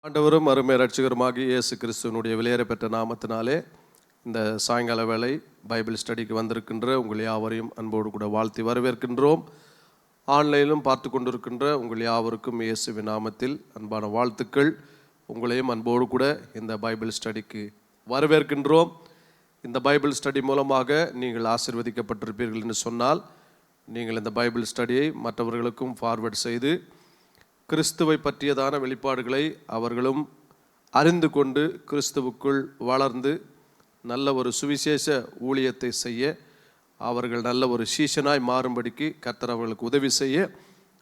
ஆண்டவரும் அருமை இரட்சகருமாகிய இயேசு கிறிஸ்துவனுடைய விலையேறப்பெற்ற நாமத்தினாலே இந்த சாயங்கால வேளை பைபிள் ஸ்டடிக்கு வந்திருக்கின்ற உங்கள் யாவரையும் அன்போடு கூட வாழ்த்தி வரவேற்கின்றோம். ஆன்லைனிலும் பார்த்து கொண்டிருக்கின்ற உங்கள் யாவருக்கும் இயேசுவின் நாமத்தில் அன்பான வாழ்த்துக்கள். உங்களையும் அன்போடு கூட இந்த பைபிள் ஸ்டடிக்கு வரவேற்கின்றோம். இந்த பைபிள் ஸ்டடி மூலமாக நீங்கள் ஆசீர்வதிக்கப்பட்டிருப்பீர்கள் என்று சொன்னால் நீங்கள் இந்த பைபிள் ஸ்டடியை மற்றவர்களுக்கும் ஃபார்வர்ட் செய்து கிறிஸ்துவை பற்றியதான வெளிப்பாடுகளை அவர்களும் அறிந்து கொண்டு கிறிஸ்துவுக்குள் வளர்ந்து நல்ல ஒரு சுவிசேஷ ஊழியத்தை செய்ய அவர்கள் நல்ல ஒரு சீஷனாய் மாறும்படிக்கு கர்த்தர் அவர்களுக்கு உதவி செய்ய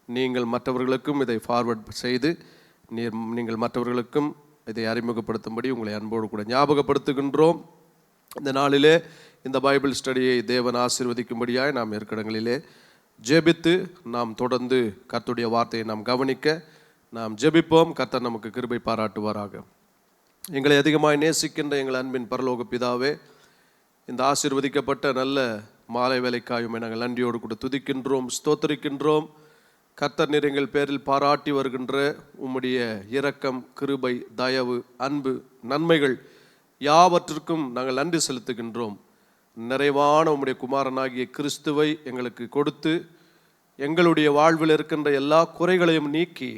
நீங்கள் மற்றவர்களுக்கும் இதை ஃபார்வர்ட் செய்து நீங்கள் மற்றவர்களுக்கும் இதை அறிமுகப்படுத்தும்படி உங்களை அன்போடு கூட ஞாபகப்படுத்துகின்றோம். இந்த நாளிலே இந்த பைபிள் ஸ்டடியை தேவன் ஆசீர்வதிக்கும்படியாய் நாம் ஏற்கனங்களிலே ஜெபித்து நாம் தொடர்ந்து கர்த்தருடைய வார்த்தையை நாம் கவனிக்க நாம் ஜெபிப்போம். கர்த்தர் நமக்கு கிருபை பாராட்டுவாராக. எங்களை அதிகமாக நேசிக்கின்ற எங்கள் அன்பின் பரலோக பிதாவே, இந்த ஆசீர்வதிக்கப்பட்ட நல்ல மாலை வேலைக்காயுமே நாங்கள் நன்றியோடு கூட துதிக்கின்றோம், ஸ்தோத்திரிக்கின்றோம். கர்த்தர் நீர் எங்கள் பேரில் பாராட்டி வருகின்ற உம்முடைய இரக்கம், கிருபை, தயவு, அன்பு, நன்மைகள் யாவற்றிற்கும் நாங்கள் நன்றி செலுத்துகின்றோம். நிறைவான உம்முடைய குமாரனாகிய கிறிஸ்துவை எங்களுக்கு கொடுத்து எங்களுடைய வாழ்வில் இருக்கின்ற எல்லா குறைகளையும் நீக்கி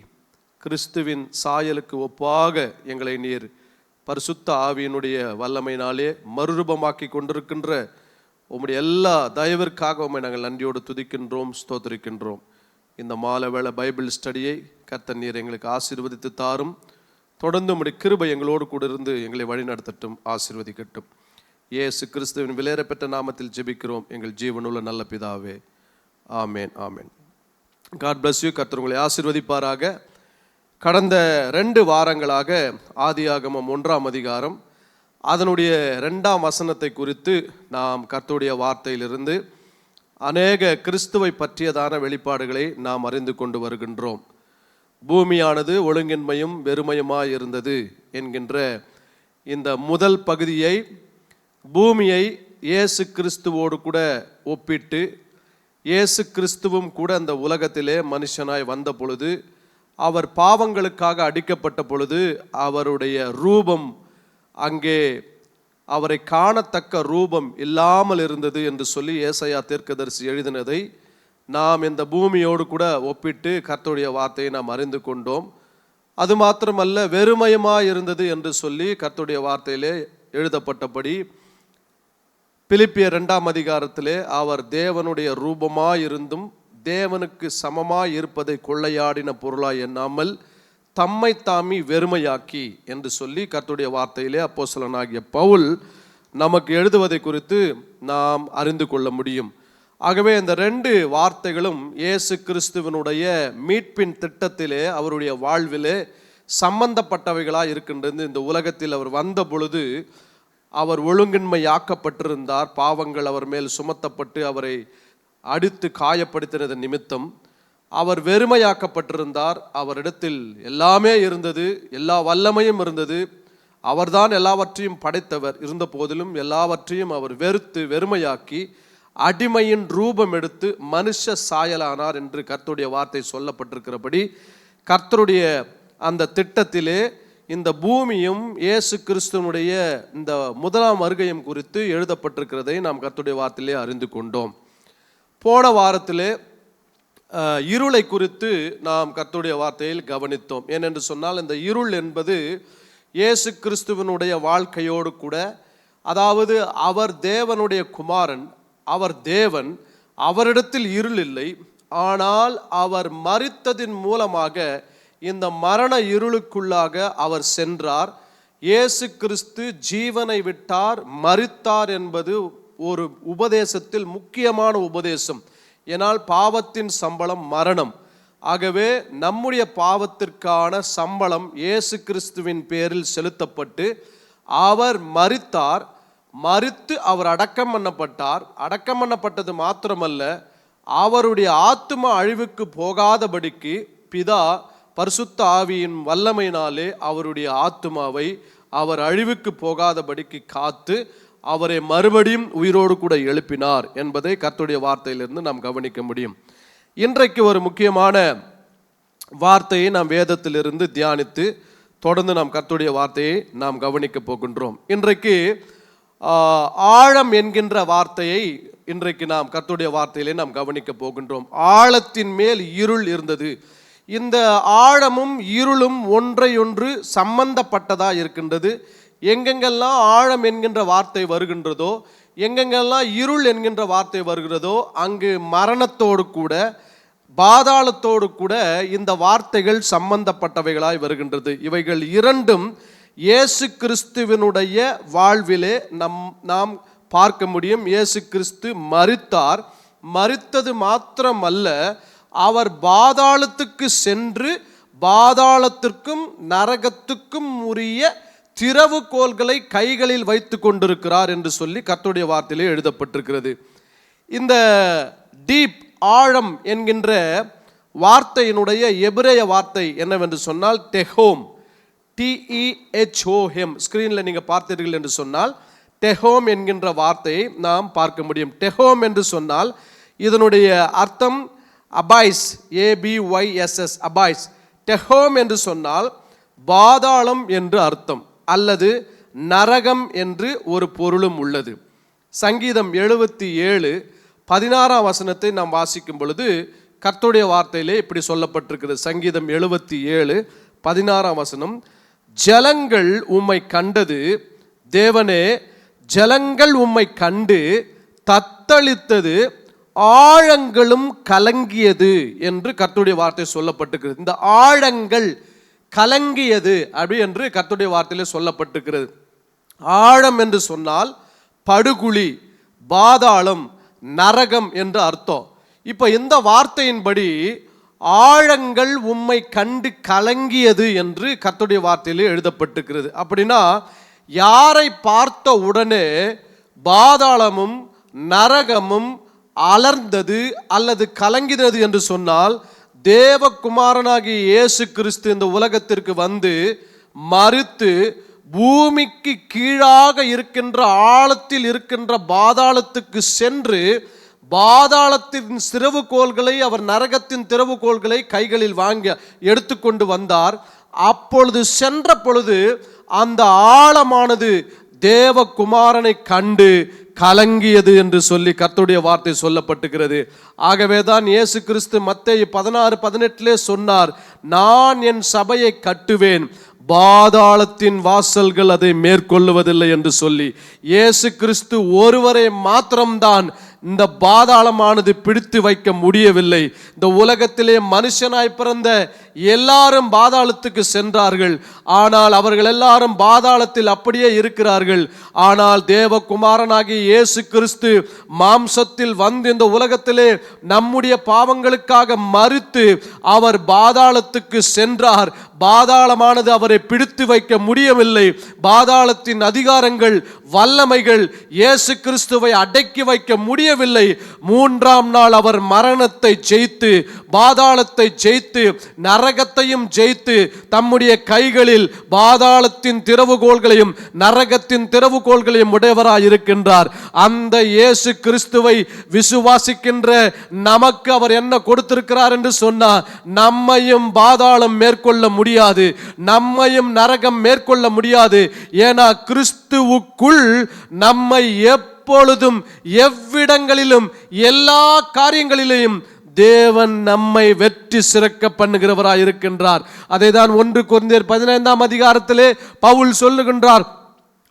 கிறிஸ்துவின் சாயலுக்கு ஒப்பாக எங்களை நீர் பரிசுத்த ஆவியினுடைய வல்லமையினாலே மறுரூபமாக்கி கொண்டிருக்கின்ற உம்முடைய எல்லா தயவிற்காக உம்மை நாங்கள் நன்றியோடு துதிக்கின்றோம், ஸ்தோத்திரிக்கின்றோம். இந்த மாலை வேளை பைபிள் ஸ்டடியை கர்த்தர் நீர் எங்களுக்கு ஆசீர்வதித்து தாரும். தொடர்ந்து உம்முடைய கிருபை எங்களோடு கூட இருந்து எங்களை வழிநடத்தட்டும், ஆசீர்வதிக்கட்டும். இயேசு கிறிஸ்துவின் விலையேறப்பெற்ற நாமத்தில் ஜெபிக்கிறோம் எங்கள் ஜீவனுள்ள நல்ல பிதாவே, ஆமேன், ஆமேன். God bless you. கர்த்தர் உங்களை ஆசீர்வதிப்பாராக. கடந்த 2 வாரங்களாக ஆதியாகமம் 1ஆம் அதிகாரம் அதனுடைய 2ஆம் வசனத்தை குறித்து நாம் கர்த்தருடைய வார்த்தையிலிருந்து அநேக கிறிஸ்துவை பற்றியதான வெளிப்பாடுகளை நாம் அறிந்து கொண்டு வருகின்றோம். பூமியானது ஒழுங்கின்மையும் வெறுமையுமாய் இருந்தது என்கின்ற இந்த முதல் பகுதியை பூமியை இயேசு கிறிஸ்துவோடு கூட ஒப்பிட்டு இயேசு கிறிஸ்துவும் கூட அந்த உலகத்திலே மனுஷனாய் வந்த பொழுது அவர் பாவங்களுக்காக அடிக்கப்பட்ட பொழுது அவருடைய ரூபம் அங்கே அவரை காணத்தக்க ரூபம் இல்லாமல் இருந்தது என்று சொல்லி ஏசாயா தீர்க்கதரிசி எழுதினதை நாம் இந்த பூமியோடு கூட ஒப்பிட்டு கர்த்தருடைய வார்த்தையை நாம் அறிந்து கொண்டோம். அது மாத்திரமல்ல, வெறுமையுமாய் இருந்தது என்று சொல்லி கர்த்தருடைய வார்த்தையிலே எழுதப்பட்டபடி பிலிப்பியர் 2ஆம் அதிகாரத்திலே அவர் தேவனுடைய ரூபமாயிருந்தும் தேவனுக்கு சமமாய் இருப்பதை கொள்ளையாடின பொருளாய் எண்ணாமல் தம்மை தாமி வெறுமையாக்கி என்று சொல்லி கர்த்தருடைய வார்த்தையிலே அப்போஸ்தலனாகிய பவுல் நமக்கு எழுதுவதை குறித்து நாம் அறிந்து கொள்ள முடியும். ஆகவே இந்த 2 வார்த்தைகளும் இயேசு கிறிஸ்துவனுடைய மீட்பின் திட்டத்திலே அவருடைய வாழ்விலே சம்பந்தப்பட்டவைகளாக இருக்கின்றது. இந்த உலகத்தில் அவர் வந்த பொழுது அவர் ஒழுங்கின்மையாக்கப்பட்டிருந்தார். பாவங்கள் அவர் மேல் சுமத்தப்பட்டு அவரை அடித்து காயப்படுத்தினது நிமித்தம் அவர் வெறுமையாக்கப்பட்டிருந்தார். அவரிடத்தில் எல்லாமே இருந்தது, எல்லா வல்லமையும் இருந்தது, அவர்தான் எல்லாவற்றையும் படைத்தவர். இருந்த போதிலும் எல்லாவற்றையும் அவர் வெறுத்து வெறுமையாக்கி அடிமையின் ரூபம் எடுத்து மனுஷ சாயலானார் என்று கர்த்தருடைய வார்த்தை சொல்லப்பட்டிருக்கிறபடி கர்த்தருடைய அந்த திட்டத்திலே இந்த பூமியும் இயேசு கிறிஸ்துவனுடைய இந்த முதலாம் வருகையும் குறித்து எழுதப்பட்டிருக்கிறதை நாம் கர்த்தருடைய வார்த்தையிலே அறிந்து கொண்டோம். போன வாரத்திலே இருளை குறித்து நாம் கர்த்தருடைய வார்த்தையில் கவனித்தோம். ஏனென்று சொன்னால் இந்த இருள் என்பது இயேசு கிறிஸ்துவனுடைய வாழ்க்கையோடு கூட, அதாவது அவர் தேவனுடைய குமாரன், அவர் தேவன், அவரிடத்தில் இருள் இல்லை. ஆனால் அவர் மரித்ததின் மூலமாக இந்த மரண இருளுக்குள்ளாக அவர் சென்றார். இயேசு கிறிஸ்து ஜீவனை விட்டார், மரித்தார் என்பது ஒரு உபதேசத்தில் முக்கியமான உபதேசம். ஏனால் பாவத்தின் சம்பளம் மரணம். ஆகவே நம்முடைய பாவத்திற்கான சம்பளம் இயேசு கிறிஸ்துவின் பேரில் செலுத்தப்பட்டு அவர் மரித்தார். மரித்து அவர் அடக்கம் பண்ணப்பட்டார். அடக்கம் பண்ணப்பட்டது மாத்திரமல்ல, அவருடைய ஆத்தும அழிவுக்கு போகாதபடிக்கு பிதா பரிசுத்த ஆவியின் வல்லமையினாலே அவருடைய ஆத்துமாவை அவர் அழிவுக்கு போகாதபடிக்கு காத்து அவரை மறுபடியும் உயிரோடு கூட எழுப்பினார் என்பதை கர்த்தருடைய வார்த்தையிலிருந்து நாம் கவனிக்க முடியும். இன்றைக்கு ஒரு முக்கியமான வார்த்தையை நாம் வேதத்திலிருந்து தியானித்து தொடர்ந்து நாம் கர்த்தருடைய வார்த்தையை நாம் கவனிக்க போகின்றோம். இன்றைக்கு ஆழம் என்கின்ற வார்த்தையை இன்றைக்கு நாம் கர்த்தருடைய வார்த்தையிலே நாம் கவனிக்க போகின்றோம். ஆழத்தின் மேல் இருள் இருந்தது. இந்த ஆழமும் இருளும் ஒன்றையொன்று சம்பந்தப்பட்டதாக இருக்கின்றது. எங்கெங்கெல்லாம் ஆழம் என்கின்ற வார்த்தை வருகின்றதோ, எங்கெங்கெல்லாம் இருள் என்கின்ற வார்த்தை வருகிறதோ, அங்கு மரணத்தோடு கூட பாதாளத்தோடு கூட இந்த வார்த்தைகள் சம்பந்தப்பட்டவைகளாய் வருகின்றது. இவைகள் இரண்டும் இயேசு கிறிஸ்துவினுடைய வாழ்விலே நாம் பார்க்க முடியும். இயேசு கிறிஸ்து மரித்தார். மரித்தது மாத்திரமல்ல, அவர் பாதாளத்துக்கு சென்று பாதாளத்திற்கும் நரகத்துக்கும் உரிய திறவுகோல்களை கைகளில் வைத்து கொண்டிருக்கிறார் என்று சொல்லி கர்த்தருடைய வார்த்தையிலே எழுதப்பட்டிருக்கிறது. இந்த டீப், ஆழம் என்கின்ற வார்த்தையினுடைய எபிரேய வார்த்தை என்னவென்று சொன்னால் டெஹோம், TEHOM. ஸ்கிரீனில் நீங்கள் பார்த்தீர்கள் என்று சொன்னால் டெஹோம் என்கின்ற வார்த்தையை நாம் பார்க்க முடியும். டெஹோம் என்று சொன்னால் இதனுடைய அர்த்தம் அபாய்ஸ், ABYSS, அபாய்ஸ். டெஹோம் என்று சொன்னால் பாதாளம் என்று அர்த்தம், அல்லது நரகம் என்று ஒரு பொருளும் உள்ளது. சங்கீதம் 77:16 வசனத்தை நாம் வாசிக்கும் பொழுது கர்த்தருடைய வார்த்தையிலே இப்படி சொல்லப்பட்டிருக்கிறது. சங்கீதம் 77:16 வசனம், ஜலங்கள் உம்மை கண்டது தேவனே, ஜலங்கள் உம்மை கண்டு தத்தளித்தது, ஆழங்களும் கலங்கியது என்று கர்த்தருடைய வார்த்தை சொல்லப்பட்டிருக்கிறது. இந்த ஆழங்கள் கலங்கியது அப்படி என்று கர்த்தருடைய வார்த்தையிலே சொல்லப்பட்டிருக்கிறது. ஆழம் என்று சொன்னால் படுகுழி, பாதாளம், நரகம் என்று அர்த்தம். இப்போ இந்த வார்த்தையின்படி ஆழங்கள் உம்மை கண்டு கலங்கியது என்று கர்த்தருடைய வார்த்தையிலே எழுதப்பட்டிருக்கிறது. அப்படின்னா யாரை பார்த்த உடனே பாதாளமும் நரகமும் அலர்ந்தது அல்லது கலங்கினது என்று சொன்னால், தேவகுமாரனாகிய இயேசு கிறிஸ்து இந்த உலகத்திற்கு வந்து மரித்து பூமிக்கு கீழாக இருக்கின்ற ஆழத்தில் இருக்கின்ற பாதாளத்துக்கு சென்று பாதாளத்தின் திறவுகோல்களை, அவர் நரகத்தின் திறவுகோல்களை கைகளில் வாங்கி எடுத்துக்கொண்டு வந்தார். அப்பொழுது சென்ற பொழுது அந்த ஆழமானது தேவகுமாரனை கண்டு கலங்கியது என்று சொல்லி கர்த்தருடைய வார்த்தை சொல்லப்பட்டிருக்கிறது. ஆகவே தான் இயேசு கிறிஸ்து மத்தேயு 16:18 சொன்னார், நான் என் சபையை கட்டுவேன், பாதாளத்தின் வாசல்கள் அதை மேற்கொள்ளுவதில்லை என்று சொல்லி. இயேசு கிறிஸ்து ஒருவரை மாத்திரம்தான் இந்த பாதாளமானது பிடித்து வைக்க முடியவில்லை. இந்த உலகத்திலே மனுஷனாய் பிறந்த எல்லாரும் பாதாளத்துக்கு சென்றார்கள். ஆனால் அவர்கள் எல்லாரும் பாதாளத்தில் அப்படியே இருக்கிறார்கள். ஆனால் தேவகுமாரனாகிய இயேசு கிறிஸ்து மாம்சத்தில் வந்து இந்த உலகத்திலே நம்முடைய பாவங்களுக்காக மரித்து அவர் பாதாளத்துக்கு சென்றார். பாதாளமானது அவரை பிடித்து வைக்க முடியவில்லை. பாதாளத்தின் அதிகாரங்கள், வல்லமைகள் இயேசு கிறிஸ்துவை அடக்கி வைக்க முடியவில்லை. 3ஆம் நாள் அவர் மரணத்தை ஜெயித்து, பாதாளத்தை ஜெயித்து, நரகத்தையும் ஜெயித்து தம்முடைய கைகளில் பாதாளத்தின் திறவுகோல்களையும் நரகத்தின் திறவுகோல்களையும் உடையவராய் இருக்கின்றார். அந்த இயேசு கிறிஸ்துவை விசுவாசிக்கின்ற நமக்கு அவர் என்ன கொடுத்திருக்கிறார் என்று சொன்னார், நம்மையும் பாதாளம் மேற்கொள்ள முடியாது, நம்மையும் நரகம் மேற்கொள்ள முடியாது. ஏனா கிறிஸ்துவுக்குள் நம்மை எப்பொழுதும் எவ்விடங்களிலும் எல்லா காரியங்களிலேயும் தேவன் நம்மை வெற்றி சிறக்க பண்ணுகிறவராய் இருக்கின்றார். அதை தான் 1 கொரிந்தியர் 15 பவுல் சொல்லுகின்றார்,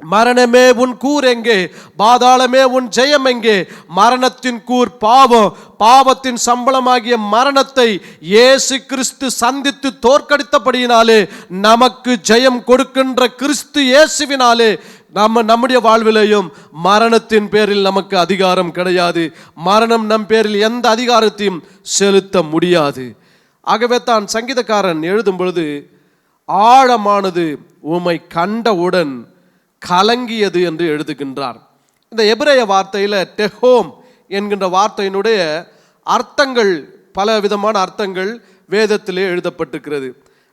மரணமே உன் கூர் எங்கே, பாதாளமே உன் ஜெயம் எங்கே? மரணத்தின் கூர் பாவம், பாவத்தின் சம்பளமாகிய மரணத்தை இயேசு கிறிஸ்து சந்தித்து தோற்கடித்தபடியினாலே நமக்கு ஜெயம் கொடுக்கின்ற கிறிஸ்து இயேசுவினாலே நம்முடைய வாழ்விலையும் மரணத்தின் பேரில் நமக்கு அதிகாரம் கிடையாது. மரணம் நம் பேரில் எந்த அதிகாரத்தையும் செலுத்த முடியாது. ஆகவே தான் சங்கீதக்காரன் எழுதும் பொழுது ஆழமானது உம்மை கண்டவுடன் கலங்கியது என்று எழுதுகின்றார். இந்த எபிரேய வார்த்தையில் டெஹோம் என்கின்ற வார்த்தையினுடைய அர்த்தங்கள், பல விதமான அர்த்தங்கள் வேதத்திலே எழுதப்பட்டிருக்கிறது.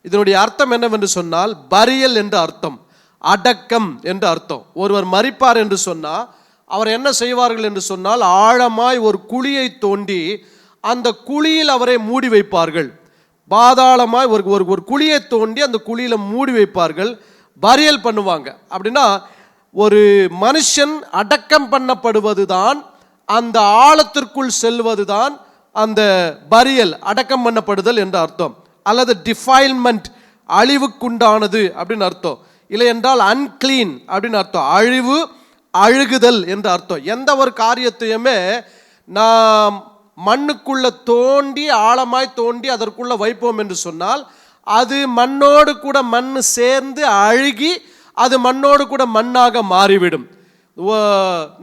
இதனுடைய அர்த்தம் என்னவென்று சொன்னால், பரியல் என்ற அர்த்தம், அடக்கம் என்று அர்த்தம். ஒருவர் மரிப்பார் என்று சொன்னால் அவர் என்ன செய்வார்கள் என்று சொன்னால், ஆழமாய் ஒரு குழியை தோண்டி அந்த குழியில் அவரை மூடி வைப்பார்கள். பாதாளமாய் ஒரு குழியை தோண்டி அந்த குழியில மூடி வைப்பார்கள், பரியல் பண்ணுவாங்க. அப்படின்னா ஒரு மனுஷன் அடக்கம் பண்ணப்படுவது தான், அந்த ஆழத்திற்குள் செல்வது தான் அந்த பரியல், அடக்கம் பண்ணப்படுதல் என்ற அர்த்தம். அல்லது டிஃபைல்மெண்ட், அழிவுக்குண்டானது அப்படின்னு அர்த்தம். இல்லை என்றால் அன்கிளீன் அப்படின்னு அர்த்தம். அழிவு, அழுகுதல் என்ற அர்த்தம். எந்த ஒரு காரியத்தையுமே நாம் மண்ணுக்குள்ள தோண்டி, ஆழமாய் தோண்டி அதற்குள்ள வைப்போம் என்று சொன்னால், அது மண்ணோடு கூட மண் சேர்ந்து அழுகி அது மண்ணோடு கூட மண்ணாக மாறிவிடும்.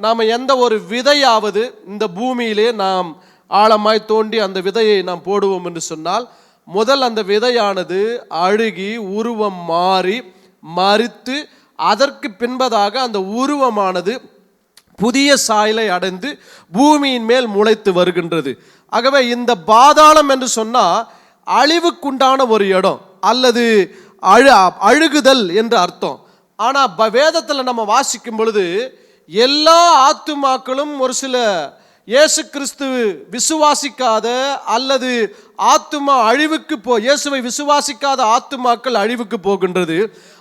நாம் எந்த ஒரு விதையாவது இந்த பூமியிலே நாம் ஆழமாய் தோண்டி அந்த விதையை நாம் போடுவோம் என்று சொன்னால், முதல் அந்த விதையானது அழுகி உருவம் மாறி மரித்து அதற்கு பின்பதாக அந்த உருவமானது புதிய சாயலை அடைந்து பூமியின் மேல் முளைத்து வருகின்றது. ஆகவே இந்த பாதாளம் என்று சொன்னால் அழிவுக்குண்டான ஒரு இடம் அல்லது அழுகுதல் என்று அர்த்தம். ஆனால் வேதத்தில் நம்ம வாசிக்கும் பொழுது எல்லா ஆத்துமாக்களும் ஒரு சில இயேசு கிறிஸ்து விசுவாசிக்காத அல்லது ஆத்துமா அழிவுக்கு இயேசுவை விசுவாசிக்காத ஆத்துமாக்கள் அழிவுக்கு போகின்றது.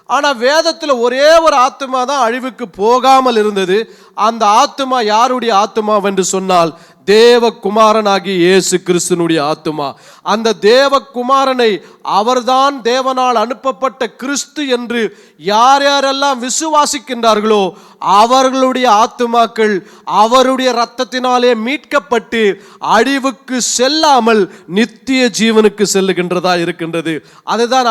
ஆனால் வேதத்தில் ஒரே ஒரு ஆத்துமா தான் அழிவுக்கு போகாமல் இருந்தது. அந்த ஆத்துமா யாருடைய ஆத்துமா என்று சொன்னால் தேவகுமாரனாகி இயேசு கிறிஸ்துனுடைய ஆத்துமா. அந்த தேவகுமாரனை, அவர்தான் தேவனால் அனுப்பப்பட்ட கிறிஸ்து என்று யார் யாரெல்லாம் விசுவாசிக்கின்றார்களோ அவர்களுடைய ஆத்துமாக்கள் அவருடைய இரத்தத்தினாலே மீட்கப்பட்டு அழிவுக்கு செல்லாமல் நித்திய ஜீவனுக்கு செல்லுகின்றதா இருக்கின்றது. அதுதான்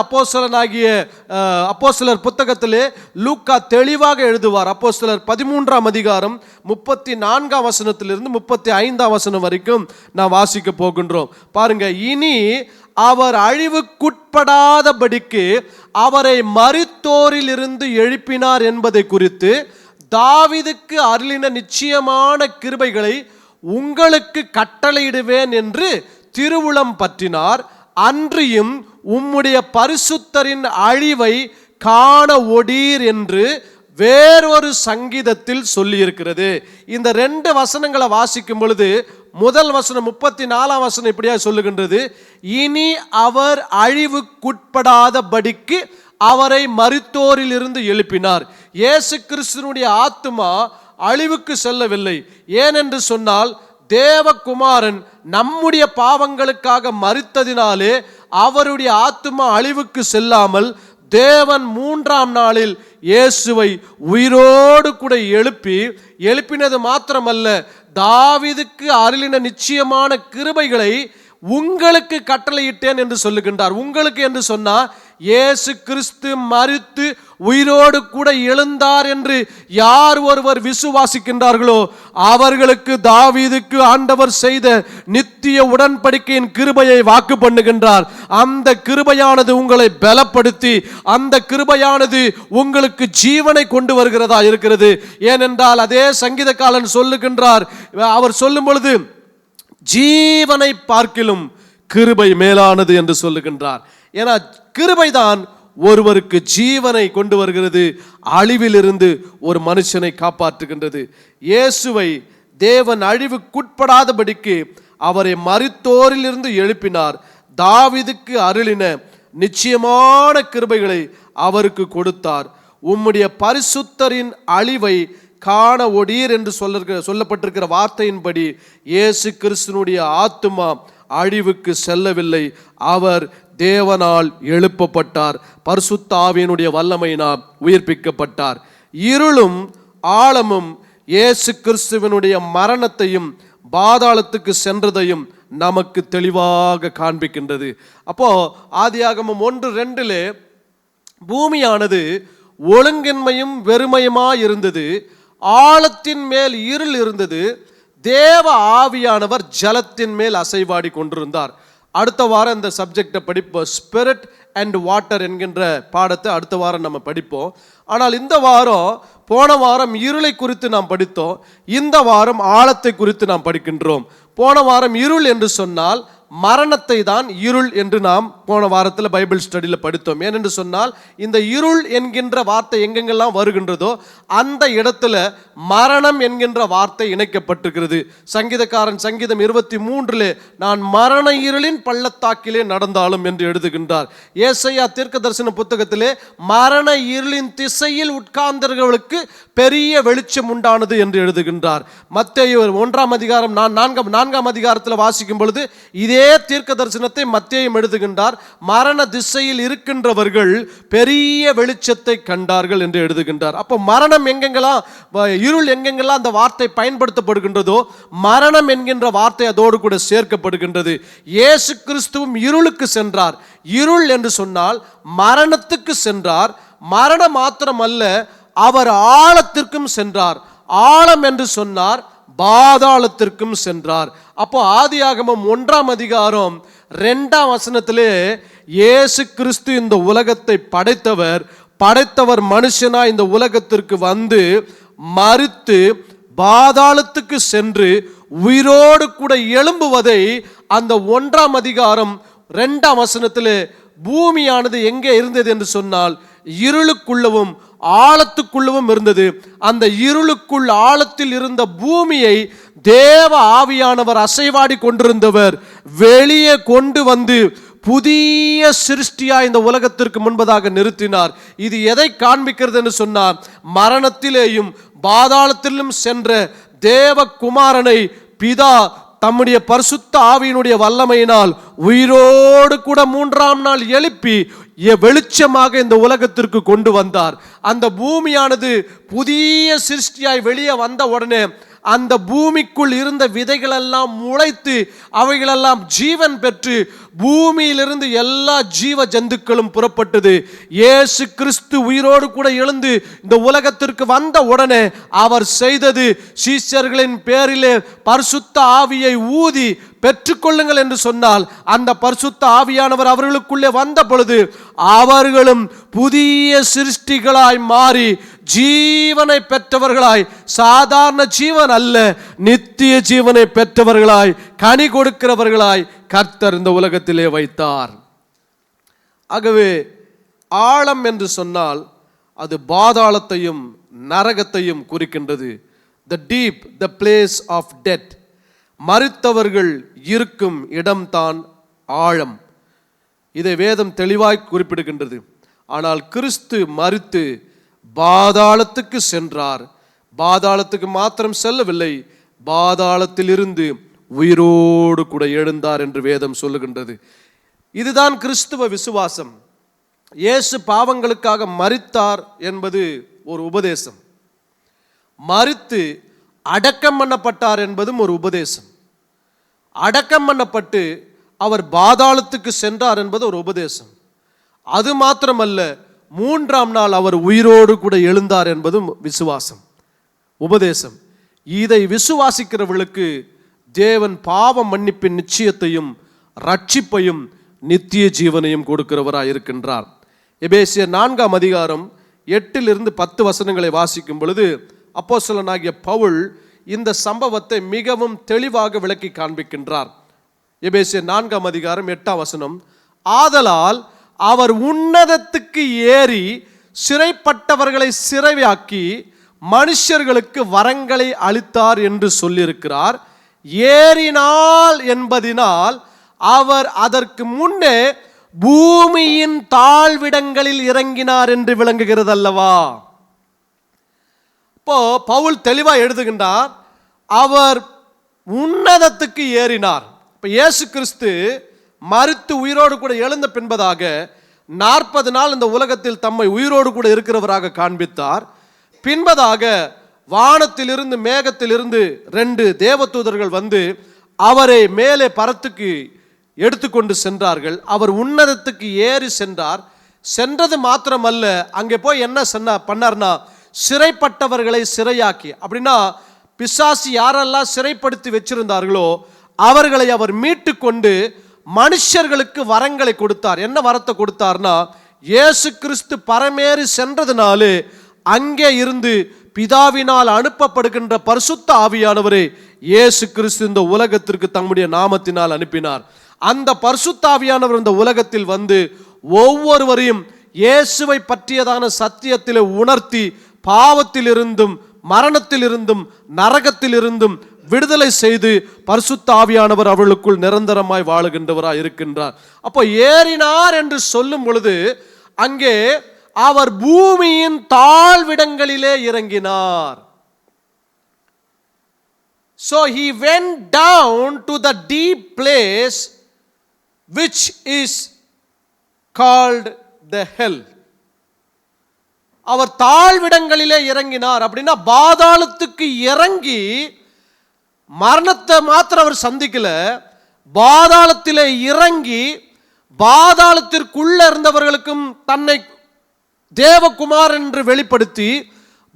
அப்போஸ்தலர் புத்தகத்திலே லூக்கா தெளிவாக எழுதுவார். அப்போஸ்தலர் 13ஆம் அதிகாரம் 34ஆம் வசனத்திலிருந்து 35ஆம் வசனம் வரைக்கும் நான் வாசிக்க போகின்றோம். பாருங்க, இனி அவர் அழிவுக்குட்படாதபடிக்கு அவரை மரித்தோரில் இருந்து எழுப்பினார் என்பதை குறித்து தாவீதுக்கு அருளின நிச்சயமான கிருபைகளை உங்களுக்கு கட்டளையிடுவேன் என்று திருவுளம் பற்றினார். அன்றியும் உம்முடைய பரிசுத்தரின் அழிவை காண ஒடீர் என்று வேறொரு சங்கீதத்தில் சொல்லி இருக்கிறது. இந்த ரெண்டு வசனங்களை வாசிக்கும் பொழுது முதல் வசனம் 34ஆம் வசனம் இப்படியா சொல்லுகின்றது, இனி அவர் அழிவுக்குட்படாதபடிக்கு அவரை மரித்தோரில் இருந்து எழுப்பினார். இயேசு கிறிஸ்துனுடைய ஆத்துமா அழிவுக்கு செல்லவில்லை. ஏனென்று சொன்னால் தேவகுமாரன் நம்முடைய பாவங்களுக்காக மரித்ததினாலே அவருடைய ஆத்துமா அழிவுக்கு செல்லாமல் தேவன் 3ஆம் நாளில் இயேசுவை உயிரோடு கூட எழுப்பினது மாத்திரமல்ல, தாவீதுக்கு அருளின நிச்சயமான கிருபைகளை உங்களுக்கு கட்டளையிட்டேன் என்று சொல்லுகின்றார். உங்களுக்கு என்று சொன்னா இயேசு கிறிஸ்து மரித்து உயிரோடு கூட எழுந்தார் என்று யார் ஒருவர் விசுவாசிக்கின்றார்களோ அவர்களுக்கு தாவீதுக்கு ஆண்டவர் செய்த நித்திய உடன்படிக்கையின் கிருபையை வாக்கு பண்ணுகின்றார். அந்த கிருபையானது உங்களை பலப்படுத்தி அந்த கிருபையானது உங்களுக்கு ஜீவனை கொண்டு வருகிறதா இருக்கிறது. ஏனென்றால் அதே சங்கீதக்காரன் சொல்லுகின்றார், அவர் சொல்லும் பொழுது ஜீவனை பார்க்கிலும் கிருபை மேலானது என்று சொல்லுகின்றார். ஏன்னா கிருபைதான் ஒருவருக்கு ஜீவனை கொண்டு வருகிறது, அழிவிலிருந்து ஒரு மனுஷனை காப்பாற்றுகின்றது. இயேசுவை தேவன் அழிவுக்குட்படாதபடிக்கு அவரை மரித்தோரிலிருந்து எழுப்பினார். தாவீதுக்கு அருளின நிச்சயமான கிருபைகளை அவருக்கு கொடுத்தார். உம்முடைய பரிசுத்தரின் அழிவை காண ஒடீர் என்று சொல்லப்பட்டிருக்கிற வார்த்தையின்படி இயேசு கிறிஸ்துனுடைய ஆத்துமா அழிவுக்கு செல்லவில்லை. அவர் தேவனால் எழுப்பப்பட்டார். பரிசுத்த ஆவியினுடைய வல்லமையினால் உயிர்ப்பிக்கப்பட்டார். இருளும் ஆழமும் இயேசு கிறிஸ்துவினுடைய மரணத்தையும் பாதாளத்துக்கு சென்றதையும் நமக்கு தெளிவாக காண்பிக்கின்றது. அப்போ ஆதியாகமம் 1:2 பூமியானது ஒழுங்கின்மையும் வெறுமையுமாய் இருந்தது, ஆழத்தின் மேல் இருள் இருந்தது, தேவ ஆவியானவர் ஜலத்தின் மேல் அசைவாடி கொண்டிருந்தார். அடுத்த வாரம் இந்த சப்ஜெக்டை படிப்போம். ஸ்பிரிட் அண்ட் வாட்டர் என்கின்ற பாடத்தை அடுத்த வாரம் நம்ம படிப்போம். ஆனால் இந்த வாரம், போன வாரம் இருளை குறித்து நாம் படித்தோம், இந்த வாரம் ஆழத்தை குறித்து நாம் படிக்கின்றோம். போன வாரம் இருள் என்று சொன்னால் மரணத்தை தான் இருள் என்று நாம் போன வாரத்தில் பைபிள் ஸ்டடியில் படித்தோம். ஏனென்று சொன்னால் இந்த இருள் என்கின்ற வார்த்தை எங்கெங்கெல்லாம் வருகின்றதோ அந்த இடத்துல மரணம் என்கின்ற வார்த்தை இணைக்கப்பட்டிருக்கிறது. சங்கீதக்காரன் சங்கீதம் 23 நான் மரண இருளின் பள்ளத்தாக்கிலே நடந்தாலும் என்று எழுதுகின்றார். ஏசாயா தீர்க்கதரிசன புத்தகத்திலே மரண இருளின் திசையில் உட்கார்ந்தவர்களுக்கு பெரிய வெளிச்சம் உண்டானது என்று எழுதுகின்றார். மத்தேயு 1 அதிகாரத்தில் வாசிக்கும் பொழுது இதே தீர்க்க தரிசனத்தை மத்தேயும் எழுதுகின்றார். மரண திசையில் இருக்கின்றவர்கள் பெரிய வெளிச்சத்தை கண்டார்கள் என்று எழுதுகின்றார். அப்போ மரணம் எங்கெங்கெல்லாம், இருள் எங்கெங்கெல்லாம் அந்த வார்த்தை பயன்படுத்தப்படுகின்றதோ மரணம் என்கின்ற வார்த்தை அதோடு கூட சேர்க்கப்படுகின்றது. இயேசு கிறிஸ்துவும் இருளுக்கு சென்றார். இருள் என்று சொன்னால் மரணத்துக்கு சென்றார். மரணம் மாத்திரமல்ல, அவர் ஆழத்திற்கும் சென்றார். ஆழம் என்று சொன்னார் பாதாளத்திற்கும் சென்றார். அப்போ ஆதியாகமம் 1 அதிகாரம் 2 இயேசு கிறிஸ்து இந்த உலகத்தை படைத்தவர் மனுஷனா இந்த உலகத்திற்கு வந்து மரித்து பாதாளத்துக்கு சென்று உயிரோடு கூட எழும்புவதை அந்த 1 அதிகாரம் 2 பூமியானது எங்கே இருந்தது என்று சொன்னால் இருளுக்குள்ளவும் ஆழத்துக்குள்ளவும் இருந்தது. அந்த இருளுக்குள் ஆழத்தில் இருந்த பூமியை தேவ ஆவியானவர் அசைவாடி கொண்டிருந்தவர் வெளியே கொண்டு வந்து புதிய சிருஷ்டியா இந்த உலகத்திற்கு முன்பதாக நிறுத்தினார். இது எதை காண்பிக்கிறது என்று சொன்னார், மரணத்திலேயும் பாதாளத்திலும் சென்ற தேவகுமாரனை பிதா தம்முடைய பரிசுத்த ஆவியினுடைய வல்லமையினால் உயிரோடு கூட 3ஆம் நாள் எழுப்பி வெளிச்சமாக இந்த உலகத்திற்கு கொண்டு வந்தார். அந்த பூமியானது புதிய சிருஷ்டியாய் வெளியே வந்த உடனே அந்த பூமிக்குள் இருந்த விதைகளெல்லாம் முளைத்து அவைகளெல்லாம் ஜீவன் பெற்று பூமியிலிருந்து எல்லா ஜீவ ஜந்துக்களும் புறப்பட்டது. இயேசு கிறிஸ்து உயிரோடு கூட எழுந்து இந்த உலகத்திற்கு வந்த உடனே அவர் செய்தது, சீஷர்களின் பேரிலே பரிசுத்த ஆவியை ஊதி பெற்றுக்கொள்ளுங்கள் என்று சொன்னால் அந்த பரிசுத்த ஆவியானவர் அவர்களுக்குள்ளே வந்த பொழுது அவர்களும் புதிய சிருஷ்டிகளாய் மாறி ஜீவனை பெற்றவர்களாய், சாதாரண ஜீவன் அல்ல, நித்திய ஜீவனை பெற்றவர்களாய், கனி கொடுக்கிறவர்களாய் கர்த்தர் இந்த உலகத்திலே வைத்தார். ஆகவே ஆழம் என்று சொன்னால் அது பாதாளத்தையும் நரகத்தையும் குறிக்கின்றது. The deep, the place of death. மரித்தவர்கள் இருக்கும் இடம்தான் ஆழம். இதை வேதம் தெளிவாய் குறிப்பிடுகின்றது. ஆனால் கிறிஸ்து மரித்து பாதாளத்துக்கு சென்றார். பாதாளத்துக்கு மாத்திரம் செல்லவில்லை, பாதாளத்திலிருந்து உயிரோடு கூட எழுந்தார் என்று வேதம் சொல்லுகின்றது. இதுதான் கிறிஸ்துவ விசுவாசம். இயேசு பாவங்களுக்காக மரித்தார் என்பது ஒரு உபதேசம். மரித்து அடக்கம் பண்ணப்பட்டார் என்பதும் ஒரு உபதேசம். அடக்கம் பண்ணப்பட்டு அவர் பாதாளத்துக்கு சென்றார் என்பது ஒரு உபதேசம். அது மாத்திரமல்ல, 3ஆம் நாள் அவர் உயிரோடு கூட எழுந்தார் என்பதும் விசுவாசம், உபதேசம். இதை விசுவாசிக்கிறவர்களுக்கு தேவன் பாவ மன்னிப்பின் நிச்சயத்தையும் ரட்சிப்பையும் நித்திய ஜீவனையும் கொடுக்கிறவராய் இருக்கின்றார். எபேசியர் 4 அதிகாரம் 8-10 வாசிக்கும் பொழுது அப்போஸ்தலனாகிய பவுல் இந்த சம்பவத்தை மிகவும் தெளிவாக விளக்கி காண்பிக்கின்றார். எபேசியர் 4 அதிகாரம் 8 ஆதலால் அவர் உன்னதத்துக்கு ஏறி சிறைப்பட்டவர்களை சிறையாக்கி மனுஷர்களுக்கு வரங்களை அளித்தார் என்று சொல்லியிருக்கிறார். ஏறினாள் என்பதினால் அவர் அதற்கு முன்னே பூமியின் தாழ்விடங்களில் இறங்கினார் என்று விளங்குகிறது அல்லவா. இப்போ பவுல் தெளிவா எழுதுகின்றார், அவர் உன்னதத்துக்கு ஏறினார். இப்போ இயேசு கிறிஸ்து மரித்து உயிரோடு கூட எழுந்த பின்பதாக 40 நாள் இந்த உலகத்தில் தம்மை உயிரோடு கூட இருக்கிறவராக காண்பித்தார். பின்பதாக வானத்திலிருந்து மேகத்திலிருந்து 2 தேவதூதர்கள் வந்து அவரை மேலே பரத்துக்கு எடுத்துக்கொண்டு சென்றார்கள். அவர் உன்னதத்துக்கு ஏறி சென்றார். சென்றது மாத்திரமல்ல, அங்கே போய் என்ன பண்ணார்னா சிறைப்பட்டவர்களை சிறையாக்கி, அப்படின்னா பிசாசு யாரெல்லாம் சிறைப்படுத்தி வச்சிருந்தார்களோ அவர்களை அவர் மீட்டு கொண்டு மனுஷர்களுக்கு வரங்களை கொடுத்தார். என்ன வரத்தை கொடுத்தார்னா, இயேசு கிறிஸ்து பரமேறி சென்றதுனாலே அங்கே இருந்து பிதாவினால் அனுப்பப்படுகின்ற பரிசுத்த ஆவியானவரே இயேசு கிறிஸ்து இந்த உலகத்திற்கு தம்முடைய நாமத்தினால் அனுப்பினார். அந்த பரிசுத்த ஆவியானவர் இந்த உலகத்தில் வந்து ஒவ்வொருவரையும் இயேசுவை பற்றியதான சத்தியத்திலே உணர்த்தி பாவத்திலிருந்தும் மரணத்திலிருந்தும் நரகத்திலிருந்தும் விடுதலை செய்து பரிசுத்த ஆவியானவர் அவர்களுக்குள் நிரந்தரமாய் வாழுகின்றவராய் இருக்கின்றார். அப்போ ஏறினார் என்று சொல்லும் பொழுது அங்கே அவர் பூமியின் தாழ்விடங்களிலே இறங்கினார். So he went down to the deep place which is called the hell. அவர் தாழ்விடங்களிலே இறங்கினார். அப்படின்னா பாதாளத்துக்கு இறங்கி மரணத்தை மாத்திரம் அவர் சந்திக்கல, பாதாளத்திலே இறங்கி பாதாளத்திற்குள்ள இருந்தவர்களுக்கும் தன்னை தேவகுமார் என்று வெளிப்படுத்தி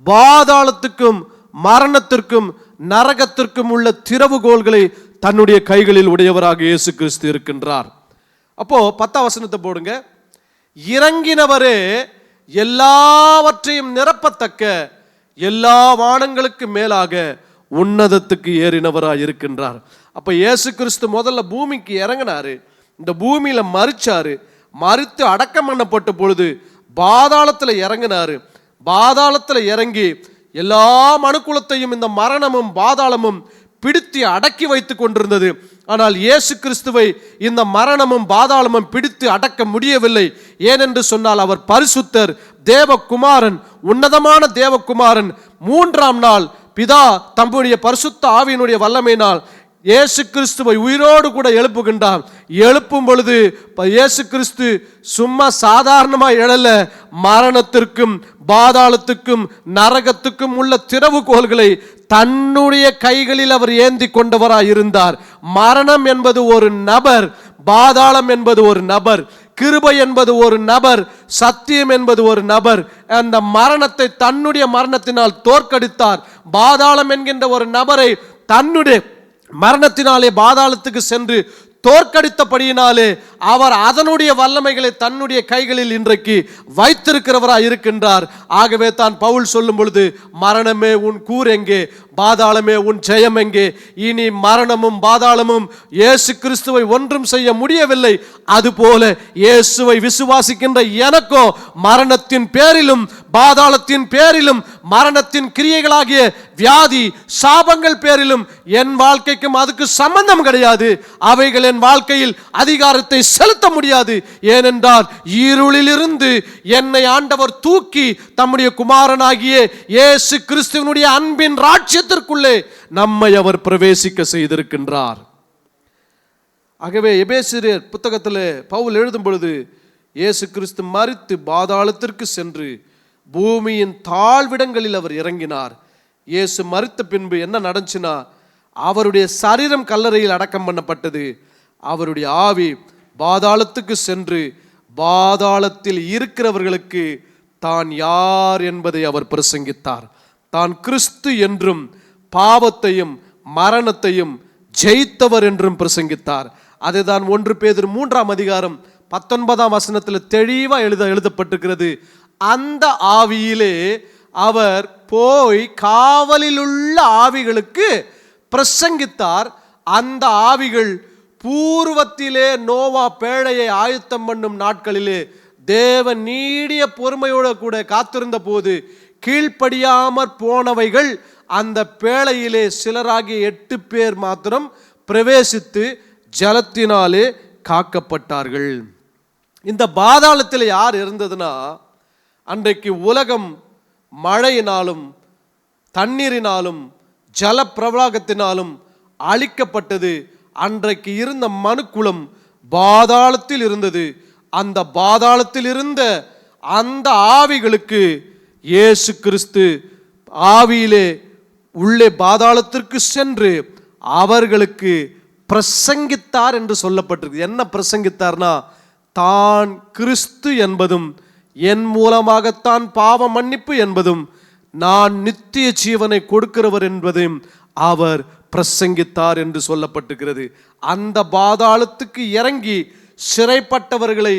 பாதாளத்துக்கும் மரணத்திற்கும் நரகத்திற்கும் உள்ள திறவுகோல்களை தன்னுடைய கைகளில் உடையவராக இயேசு கிறிஸ்து இருக்கின்றார். அப்போ 10ஆம் வசனத்தை போடுங்க. இறங்கினவரே எல்லாவற்றையும் நிரப்பத்தக்க எல்லா வானங்களுக்கு மேலாக உன்னதத்துக்கு ஏறினவராக இருக்கின்றார். அப்ப இயேசு கிறிஸ்து முதல்ல பூமிக்கு இறங்கினாரு, இந்த பூமியில மரிச்சாரு, மரித்து அடக்கம் பண்ணப்பட்ட பொழுது பாதாளத்துல இறங்கினாரு. பாதாளத்துல இறங்கி எல்லா மனுக்குலத்தையும் இந்த மரணமும் பாதாளமும் பிடித்து அடக்கி வைத்துக் கொண்டிருந்தது. ஆனால் இயேசு கிறிஸ்துவை இந்த மரணமும் பாதாளமும் பிடித்து அடக்க முடியவில்லை. ஏனென்று சொன்னால் அவர் பரிசுத்தர், தேவகுமாரன், உன்னதமான தேவகுமாரன். 3ஆம் நாள் பிதா தம்முடைய பரிசுத்த ஆவியினுடைய வல்லமையினால் இயேசு கிறிஸ்துவை உயிரோடு கூட எழுப்புகின்றார். எழுப்பும் பொழுது இயேசு கிறிஸ்து சும்மா சாதாரணமாக எழல, மரணத்திற்கும் பாதாளத்துக்கும் நரகத்துக்கும் உள்ள திறவுகோல்களை தன்னுடைய கைகளில் அவர் ஏந்தி கொண்டவராய் இருந்தார். மரணம் என்பது ஒரு நபர், பாதாளம் என்பது ஒரு நபர், கிருபை என்பது ஒரு நபர், சத்தியம் என்பது ஒரு நபர். அந்த மரணத்தை தன்னுடைய மரணத்தினால் தோற்கடித்தார். பாதாளம் என்கின்ற ஒரு நபரை தன்னுடைய மரணத்தினாலே பாதாளத்துக்கு சென்று தோற்கடித்தபடியினாலே அவர் அதனுடைய வல்லமைகளை தன்னுடைய கைகளில் இன்றைக்கு வைத்திருக்கிறவராய் இருக்கின்றார். ஆகவே தான் பவுல் சொல்லும் பொழுது, மரணமே உன் கூர் எங்கே, பாதாளமே உன் ஜெயம் எங்கே? இனி மரணமும் பாதாளமும் இயேசு கிறிஸ்துவை ஒன்றும் செய்ய முடியவில்லை. அதுபோல இயேசுவை விசுவாசிக்கின்ற எனக்கோ மரணத்தின் பேரிலும் பாதாளத்தின் பேரிலும் மரணத்தின் கிரியைகளாகிய வியாதி சாபங்கள் பேரிலும் என் வாழ்க்கைக்கும் அதுக்கு சம்பந்தம் கிடையாது. அவைகள் என் வாழ்க்கையில் அதிகாரத்தை செலுத்த முடியாது. ஏனென்றால் இருளிலிருந்து என்னை ஆண்டவர் தூக்கி தம்முடைய குமாரனாகிய இயேசு கிறிஸ்துவினுடைய அன்பின் ராஜ்யத்திற்குள்ளே நம்மை அவர் பிரவேசிக்க செய்திருக்கின்றார். ஆகவே எபேசியர் புத்தகத்தில் பவுல் எழுதும் பொழுது, இயேசு கிறிஸ்து மரித்து பாதாளத்திற்கு சென்று பூமியின் தாழ்விடங்களில் அவர் இறங்கினார். இயேசு மரித்த பின்பு என்ன நடந்துச்சுன்னா, அவருடைய சரீரம் கல்லறையில் அடக்கம் பண்ணப்பட்டது. அவருடைய ஆவி பாதாளத்துக்கு சென்று பாதாளத்தில் இருக்கிறவர்களுக்கு தான் யார் என்பதை அவர் பிரசங்கித்தார். தான் கிறிஸ்து என்றும் பாவத்தையும் மரணத்தையும் ஜெயித்தவர் என்றும் பிரசங்கித்தார். அதுதான் 1 பேதுரு 3ஆம் அதிகாரம் 19ஆம் வசனத்தில் தெளிவாக எழுதப்பட்டிருக்கிறது. அந்த ஆவியிலே அவர் போய் காவலில் உள்ள ஆவிகளுக்கு பிரசங்கித்தார். அந்த ஆவிகள் பூர்வத்திலே நோவா பேழையை ஆயத்தம் பண்ணும் நாட்களிலே தேவன் நீடிய பொறுமையோடு கூட காத்திருந்த போது கீழ்ப்படியாமற் போனவைகள் அந்த பேழையிலே சிலராகிய 8 பேர் மாத்திரம் பிரவேசித்து ஜலத்தினாலே காக்கப்பட்டார்கள். இந்த பாதாளத்தில் யார் இருந்ததுன்னா, அன்றைக்கு உலகம் மழையினாலும் தண்ணீரினாலும் ஜல பிரவாகத்தினாலும் அழிக்கப்பட்டது. அன்றைக்கு இருந்த மனுக்குலம் பாதாளத்தில் இருந்தது. அந்த பாதாளத்தில் இருந்த அந்த ஆவிகளுக்கு இயேசு கிறிஸ்து ஆவியிலே உள்ளே பாதாளத்திற்கு சென்று அவர்களுக்கு பிரசங்கித்தார் என்று சொல்லப்பட்டிருக்கு. என்ன பிரசங்கித்தார்னா, தான் கிறிஸ்து என்பதும் என் மூலமாகத்தான் பாவ மன்னிப்பு என்பதும் நான் நித்திய ஜீவனை கொடுக்கிறவர் என்பதையும் அவர் பிரசங்கித்தார் என்று சொல்லப்பட்டிருக்கிறது. அந்த பாதாளத்துக்கு இறங்கி சிறைப்பட்டவர்களை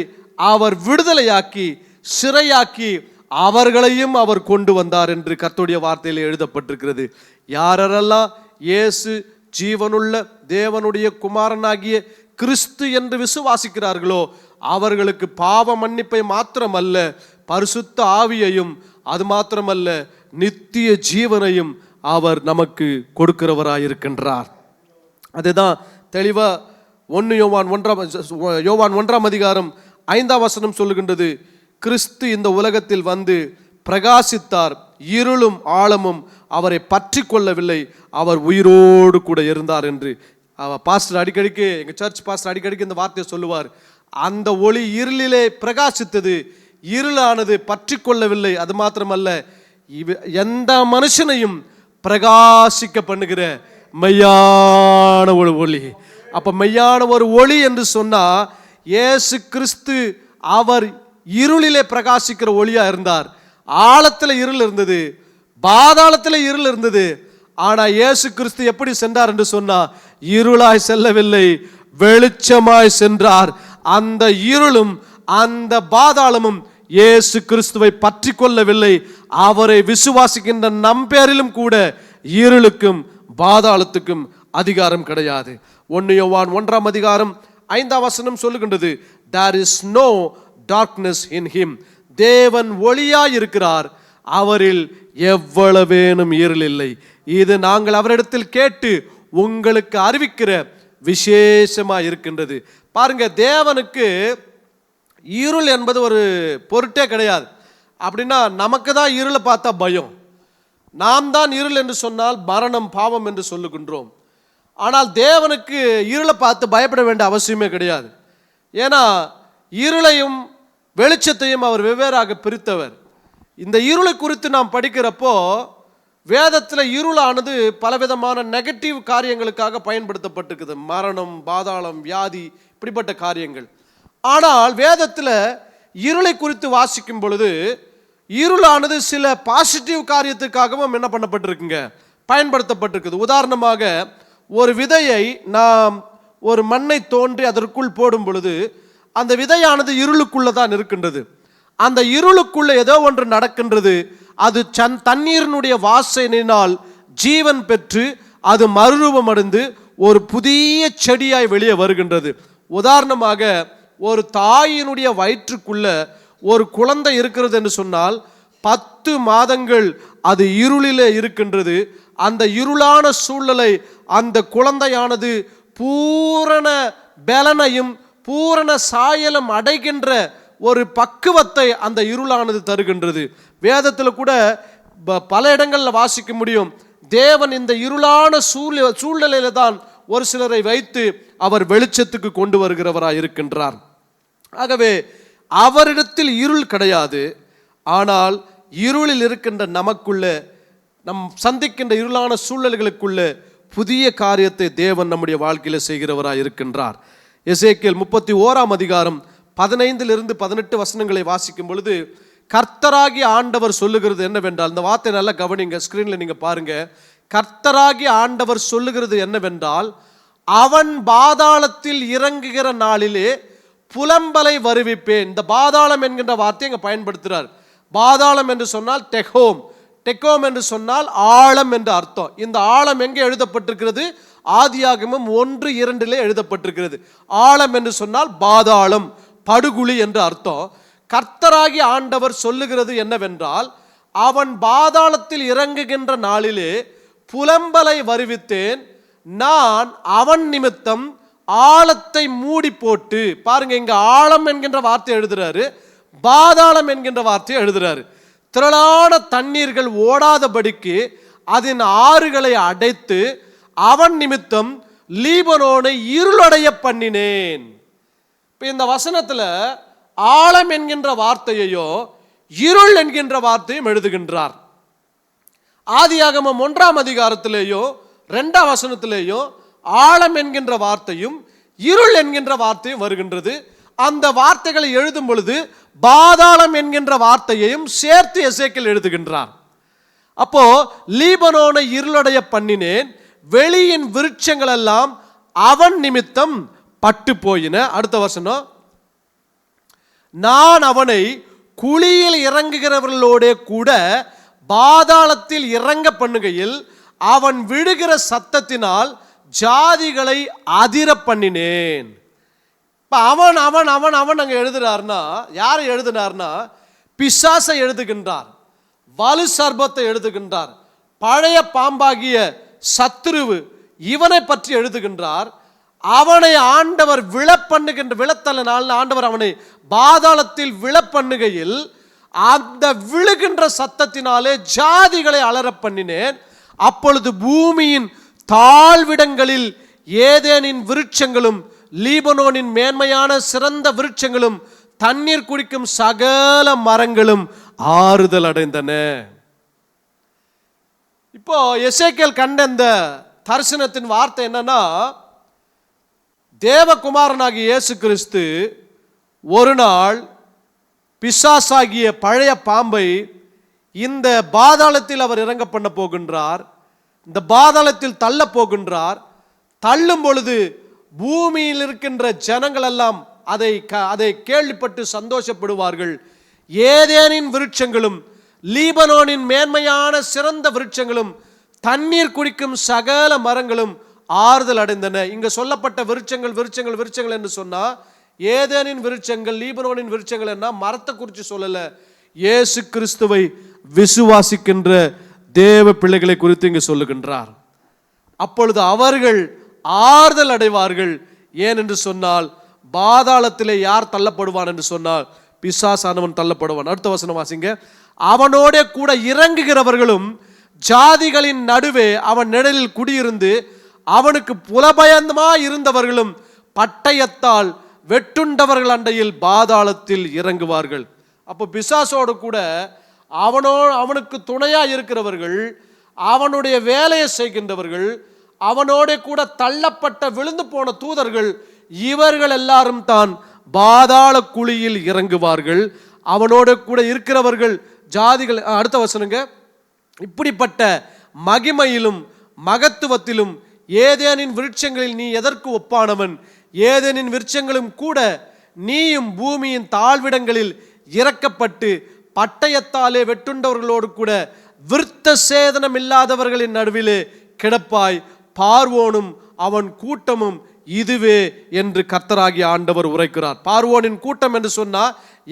அவர் விடுதலையாக்கி சிறையாக்கி அவர்களையும் அவர் கொண்டு வந்தார் என்று கர்த்தருடைய வார்த்தையில் எழுதப்பட்டிருக்கிறது. யாரெல்லாம் இயேசு ஜீவனுள்ள தேவனுடைய குமாரனாகிய கிறிஸ்து என்று விசுவாசிக்கிறார்களோ அவர்களுக்கு பாவ மன்னிப்பை மாத்திரமல்ல, பரிசுத்த ஆவியையும், அது மாத்திரமல்ல நித்திய ஜீவனையும் அவர் நமக்கு கொடுக்கிறவராயிருக்கின்றார். அதுதான் தெளிவா யோவான் 1:5 சொல்லுகின்றது. கிறிஸ்து இந்த உலகத்தில் வந்து பிரகாசித்தார், இருளும் ஆழமும் அவரை பற்றி கொள்ளவில்லை, அவர் உயிரோடு கூட இருந்தார் என்று பாஸ்டர் அடிக்கடிக்கு, எங்கள் சர்ச் பாஸ்டர் அடிக்கடிக்கு இந்த வார்த்தையை சொல்லுவார். அந்த ஒளி இருளிலே பிரகாசித்தது, இருளானது பற்றி கொள்ளவில்லை. அது மாத்திரமல்ல, எந்த மனுஷனையும் பிரகாசிக்க பண்ணுகிற மெய்யான ஒரு ஒளி. அப்ப மெய்யான ஒரு ஒளி என்று சொன்னா இயேசு கிறிஸ்து அவர் இருளிலே பிரகாசிக்கிற ஒளியா இருந்தார். ஆழத்துல இருள் இருந்தது, பாதாளத்துல இருள் இருந்தது. ஆனா இயேசு கிறிஸ்து எப்படி சென்றார் என்று சொன்னா இருளாய் செல்லவில்லை, வெளிச்சமாய் சென்றார். அந்த இருளும் அந்த பாதாளமும் இயேசு கிறிஸ்துவை பற்றி கொள்ளவில்லை. அவரை விசுவாசிக்கின்ற நம் பேரிலும் கூட இருளுக்கும் பாதாளத்துக்கும் அதிகாரம் கிடையாது. 1 யோவான் 1:5 சொல்லுகின்றது, there is no darkness in him. தேவன் ஒளியாய் இருக்கிறார், அவரில் எவ்வளவேனும் இருள் இல்லை. இது நாங்கள் அவரிடத்தில் கேட்டு உங்களுக்கு அறிவிக்கிற விசேஷமா இருக்கின்றது. பாருங்க, தேவனுக்கு இருள் என்பது ஒரு பொருட்டே கிடையாது. அப்படின்னா நமக்கு தான் இருளை பார்த்தா பயம். நாம் தான் இருள் என்று சொன்னால் மரணம், பாவம் என்று சொல்லுகின்றோம். ஆனால் தேவனுக்கு இருளை பார்த்து பயப்பட வேண்டிய அவசியமே கிடையாது. ஏன்னா இருளையும் வெளிச்சத்தையும் அவர் வெவ்வேறாக பிரித்தவர். இந்த இருளை குறித்து நாம் படிக்கிறப்போ வேதத்தில் இருளானது பலவிதமான நெகட்டிவ் காரியங்களுக்காக பயன்படுத்தப்பட்டிருக்குது. மரணம், பாதாளம், வியாதி, இப்படிப்பட்ட காரியங்கள். ஆனால் வேதத்தில் இருளை குறித்து வாசிக்கும் பொழுது இருளானது சில பாசிட்டிவ் காரியத்துக்காகவும் என்ன பண்ணப்பட்டிருக்குங்க, பயன்படுத்தப்பட்டிருக்குது. உதாரணமாக, ஒரு விதையை நாம் ஒரு மண்ணை தோன்றி அதற்குள் போடும் பொழுது அந்த விதையானது இருளுக்குள்ளே தான் இருக்கின்றது. அந்த இருளுக்குள்ள ஏதோ ஒன்று நடக்கின்றது. அது தண்ணீரினுடைய வாசனையினால் ஜீவன் பெற்று அது மறுரூபம் அடைந்து ஒரு புதிய செடியாய் வெளியே வருகின்றது. உதாரணமாக, ஒரு தாயினுடைய வயிற்றுக்குள்ள ஒரு குழந்தை இருக்கிறது என்று சொன்னால் 10 மாதங்கள் அது இருளிலே இருக்கின்றது. அந்த இருளான சூழ்நிலை அந்த குழந்தையானது பூரண பலனையும் பூரண சாயலும் அடைகின்ற ஒரு பக்குவத்தை அந்த இருளானது தருகின்றது. வேதத்தில் கூட பல இடங்களில் வாசிக்க முடியும். தேவன் இந்த இருளான சூழ்நிலையில தான் ஒரு சிலரை வைத்து அவர் வெளிச்சத்துக்கு கொண்டு வருகிறவராய் இருக்கின்றார். ஆகவே அவரிடத்தில் இருள் கிடையாது. ஆனால் இருளில் இருக்கின்ற நமக்குள்ள, நம் சந்திக்கின்ற இருளான சூழ்நிலைகளுக்குள்ள புதிய காரியத்தை தேவன் நம்முடைய வாழ்க்கையில் செய்கிறவராய் இருக்கின்றார். எசேக்கியேல் 31:15-18 வாசிக்கும் பொழுது கர்த்தராகிய ஆண்டவர் சொல்லுகிறது என்னவென்றால், இந்த வார்த்தை நல்லா கவனிங்க, ஸ்கிரீன்ல நீங்க பாருங்க. கர்த்தராகிய ஆண்டவர் சொல்லுகிறது என்னவென்றால், அவன் பாதாளத்தில் இறங்குகிற நாளிலே புலம்பலை வருவிப்பேன். இந்த பாதாளம் என்கின்ற வார்த்தை இங்க பயன்படுத்துறார். பாதாளம் என்று சொன்னால் டெகோம், டெகோம் என்று சொன்னால் ஆழம் என்று அர்த்தம். இந்த ஆழம் எங்கே எழுதப்பட்டிருக்கிறது? ஆதியாகமம் 1:2 எழுதப்பட்டிருக்கிறது. ஆழம் என்று சொன்னால் பாதாளம், படுகுழி என்று அர்த்தம். கர்த்தராகிய ஆண்டவர் சொல்லுகிறது என்னவென்றால், அவன் பாதாளத்தில் இறங்குகின்ற நாளிலே புலம்பலை வருவித்தேன், நான் அவன் நிமித்தம் ஆழத்தை மூடி போட்டு. பாருங்க, இங்க ஆழம் என்கின்ற வார்த்தை எழுதுறாரு, பாதாளம் என்கின்ற வார்த்தையை எழுதுறாரு. திரளான தண்ணீர்கள் ஓடாதபடிக்கு அதன் ஆறுகளை அடைத்து அவன் நிமித்தம் லீபனோனை இருளடைய பண்ணினேன். இப்ப இந்த வசனத்துல ஆழம் என்கின்ற வார்த்தையையோ இருள் என்கின்ற வார்த்தையும் எழுதுகின்றார். ஆதியாகமம் 1:2 ஆழம் என்கின்ற வார்த்தையும் இருள் என்கின்ற வார்த்தையும் வருகின்றது. அந்த வார்த்தைகளை எழுதும் பொழுது பாதாளம் என்கின்ற வார்த்தையையும் சேர்த்து எசேக்கியேல் எழுதுகின்றார். அப்போ லீபனோனை இருளடைய பண்ணினேன், வெளியின் விருட்சங்கள் எல்லாம் அவன் நிமித்தம் பட்டு போயின. அடுத்த வசனம், நான் அவனை குழியில் இறங்குகிறவர்களோட கூட பாதாளத்தில் இறங்க பண்ணுகையில் அவன் விடுகிற சத்தத்தினால் ஜாதிகளை அதிர பண்ணினேன். அவன் அவன் அவன் அவன் அங்க எழுதுறாருன்னா யாரை எழுதினார்னா பிசாசை எழுதுகின்றார், வலு சர்பத்தை எழுதுகின்றார், பழைய பாம்பாகிய சத்துருவு இவனை பற்றி எழுதுகின்றார். அவனை ஆண்டவர் விழப்பண்ணுகின்ற விழத்தல நாள் ஆண்டவர் அவனை பாதாளத்தில் விழப்பண்ணுகையில் அந்த விழுகின்ற சத்தத்தினாலே ஜாதிகளை அலற பண்ணினேன். அப்பொழுது பூமியின் தாழ்விடங்களில் ஏதேனின் விருட்சங்களும் லீபனோனின் மேன்மையான சிறந்த விருட்சங்களும் தண்ணீர் குடிக்கும் சகல மரங்களும் ஆறுதல் அடைந்தன. இப்போ எசேக்கியேல் கண்ட இந்த தரிசனத்தின் வார்த்தை என்னன்னா, தேவகுமாரனாகிய இயேசு கிறிஸ்து ஒரு நாள் பிசாசாகிய பழைய பாம்பை இந்த பாதாளத்தில் அவர் இறங்க பண்ண போகின்றார். இந்த பாதாளத்தில் தள்ள போகின்றார். தள்ளும் பொழுது பூமியில் இருக்கின்ற ஜனங்கள் எல்லாம் அதை கேள்விப்பட்டு சந்தோஷப்படுவார்கள். ஏதேனின் விருட்சங்களும் லீபனோனின் மேன்மையான சிறந்த விருட்சங்களும் தண்ணீர் குடிக்கும் சகல மரங்களும் ஆறுதல் அடைந்தன. இங்க சொல்லப்பட்ட விருட்சங்கள் விருட்சங்கள் விருட்சங்கள் என்று சொன்னா ஏதேனின் விருட்சங்கள் லீபனோனின் விருட்சங்கள் என்ன மரத்தை குறித்து சொல்லல, இயேசு கிறிஸ்துவை விசுவாசிக்கின்ற தேவ பிள்ளைகளை குறித்து இங்கு சொல்லுகின்றார். அப்பொழுது அவர்கள் ஆறுதல் அடைவார்கள். ஏன் என்று சொன்னால் பாதாளத்திலே யார் தள்ளப்படுவான் என்று சொன்னால் பிசாசானவன் தள்ளப்படுவான். அடுத்த வசனம் வாசிங்க. அவனோட கூட இறங்குகிறவர்களும் ஜாதிகளின் நடுவே அவன் நிழலில் குடியிருந்து அவனுக்கு புலபயந்தமா இருந்தவர்களும் பட்டயத்தால் வெட்டுண்டவர்கள் அண்டையில் பாதாளத்தில் இறங்குவார்கள். அப்போ பிசாசோடு கூட அவனுக்கு துணையா இருக்கிறவர்கள், அவனுடைய வேலையை செய்கின்றவர்கள், அவனோட கூட தள்ளப்பட்ட விழுந்து போன தூதர்கள், இவர்கள் எல்லாரும் தான் பாதாள குழியில் இறங்குவார்கள். அவனோட கூட இருக்கிறவர்கள் ஜாதிகள். அடுத்த வசனங்க. இப்படிப்பட்ட மகிமையிலும் மகத்துவத்திலும் ஏதேனின் விருட்சங்களில் நீ எதற்கு ஒப்பானவன்? ஏதேனின் விருட்சங்களும் கூட நீயும் பூமியின் தாழ்விடங்களில் இறக்கப்பட்டு பட்டயத்தாலே வெட்டுண்டவர்களோடு கூட விருத்த சேதனம் இல்லாதவர்களின் நடுவிலே கிடப்பாய். பார்வோனும் அவன் கூட்டமும் இதுவே என்று கர்த்தராகிய ஆண்டவர் உரைக்கிறார். பார்வோனின் கூட்டம் என்று சொன்னா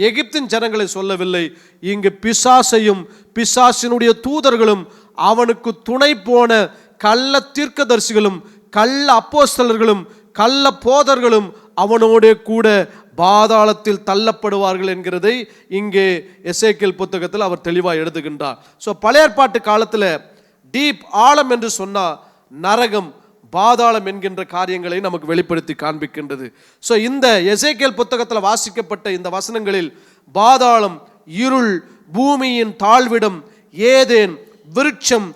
எகிப்தின் ஜனங்களை சொல்லவில்லை. இங்கு பிசாசையும் பிசாசினுடைய தூதர்களும் அவனுக்கு துணை போன கள்ள தீர்க்கதரிசிகளும் கள்ள அப்போஸ்தலர்களும் கள்ள போதர்களும் அவனோட கூட பாதாளத்தில் தள்ளப்படுவார்கள் என்கிறதை இங்கே எசேக்கியேல் புத்தகத்தில் அவர் தெளிவாக எழுதுகின்றார். ஸோ பழைய ஏற்பாட்டு காலத்தில் டீப் ஆழம் என்று சொன்னால் நரகம் பாதாளம் என்கின்ற காரியங்களை நமக்கு வெளிப்படுத்தி காண்பிக்கின்றது. ஸோ இந்த எசேக்கியேல் புத்தகத்தில் வாசிக்கப்பட்ட இந்த வசனங்களில் பாதாளம், இருள், பூமியின் தாழ்விடம், ஏதேன், விருட்சம்,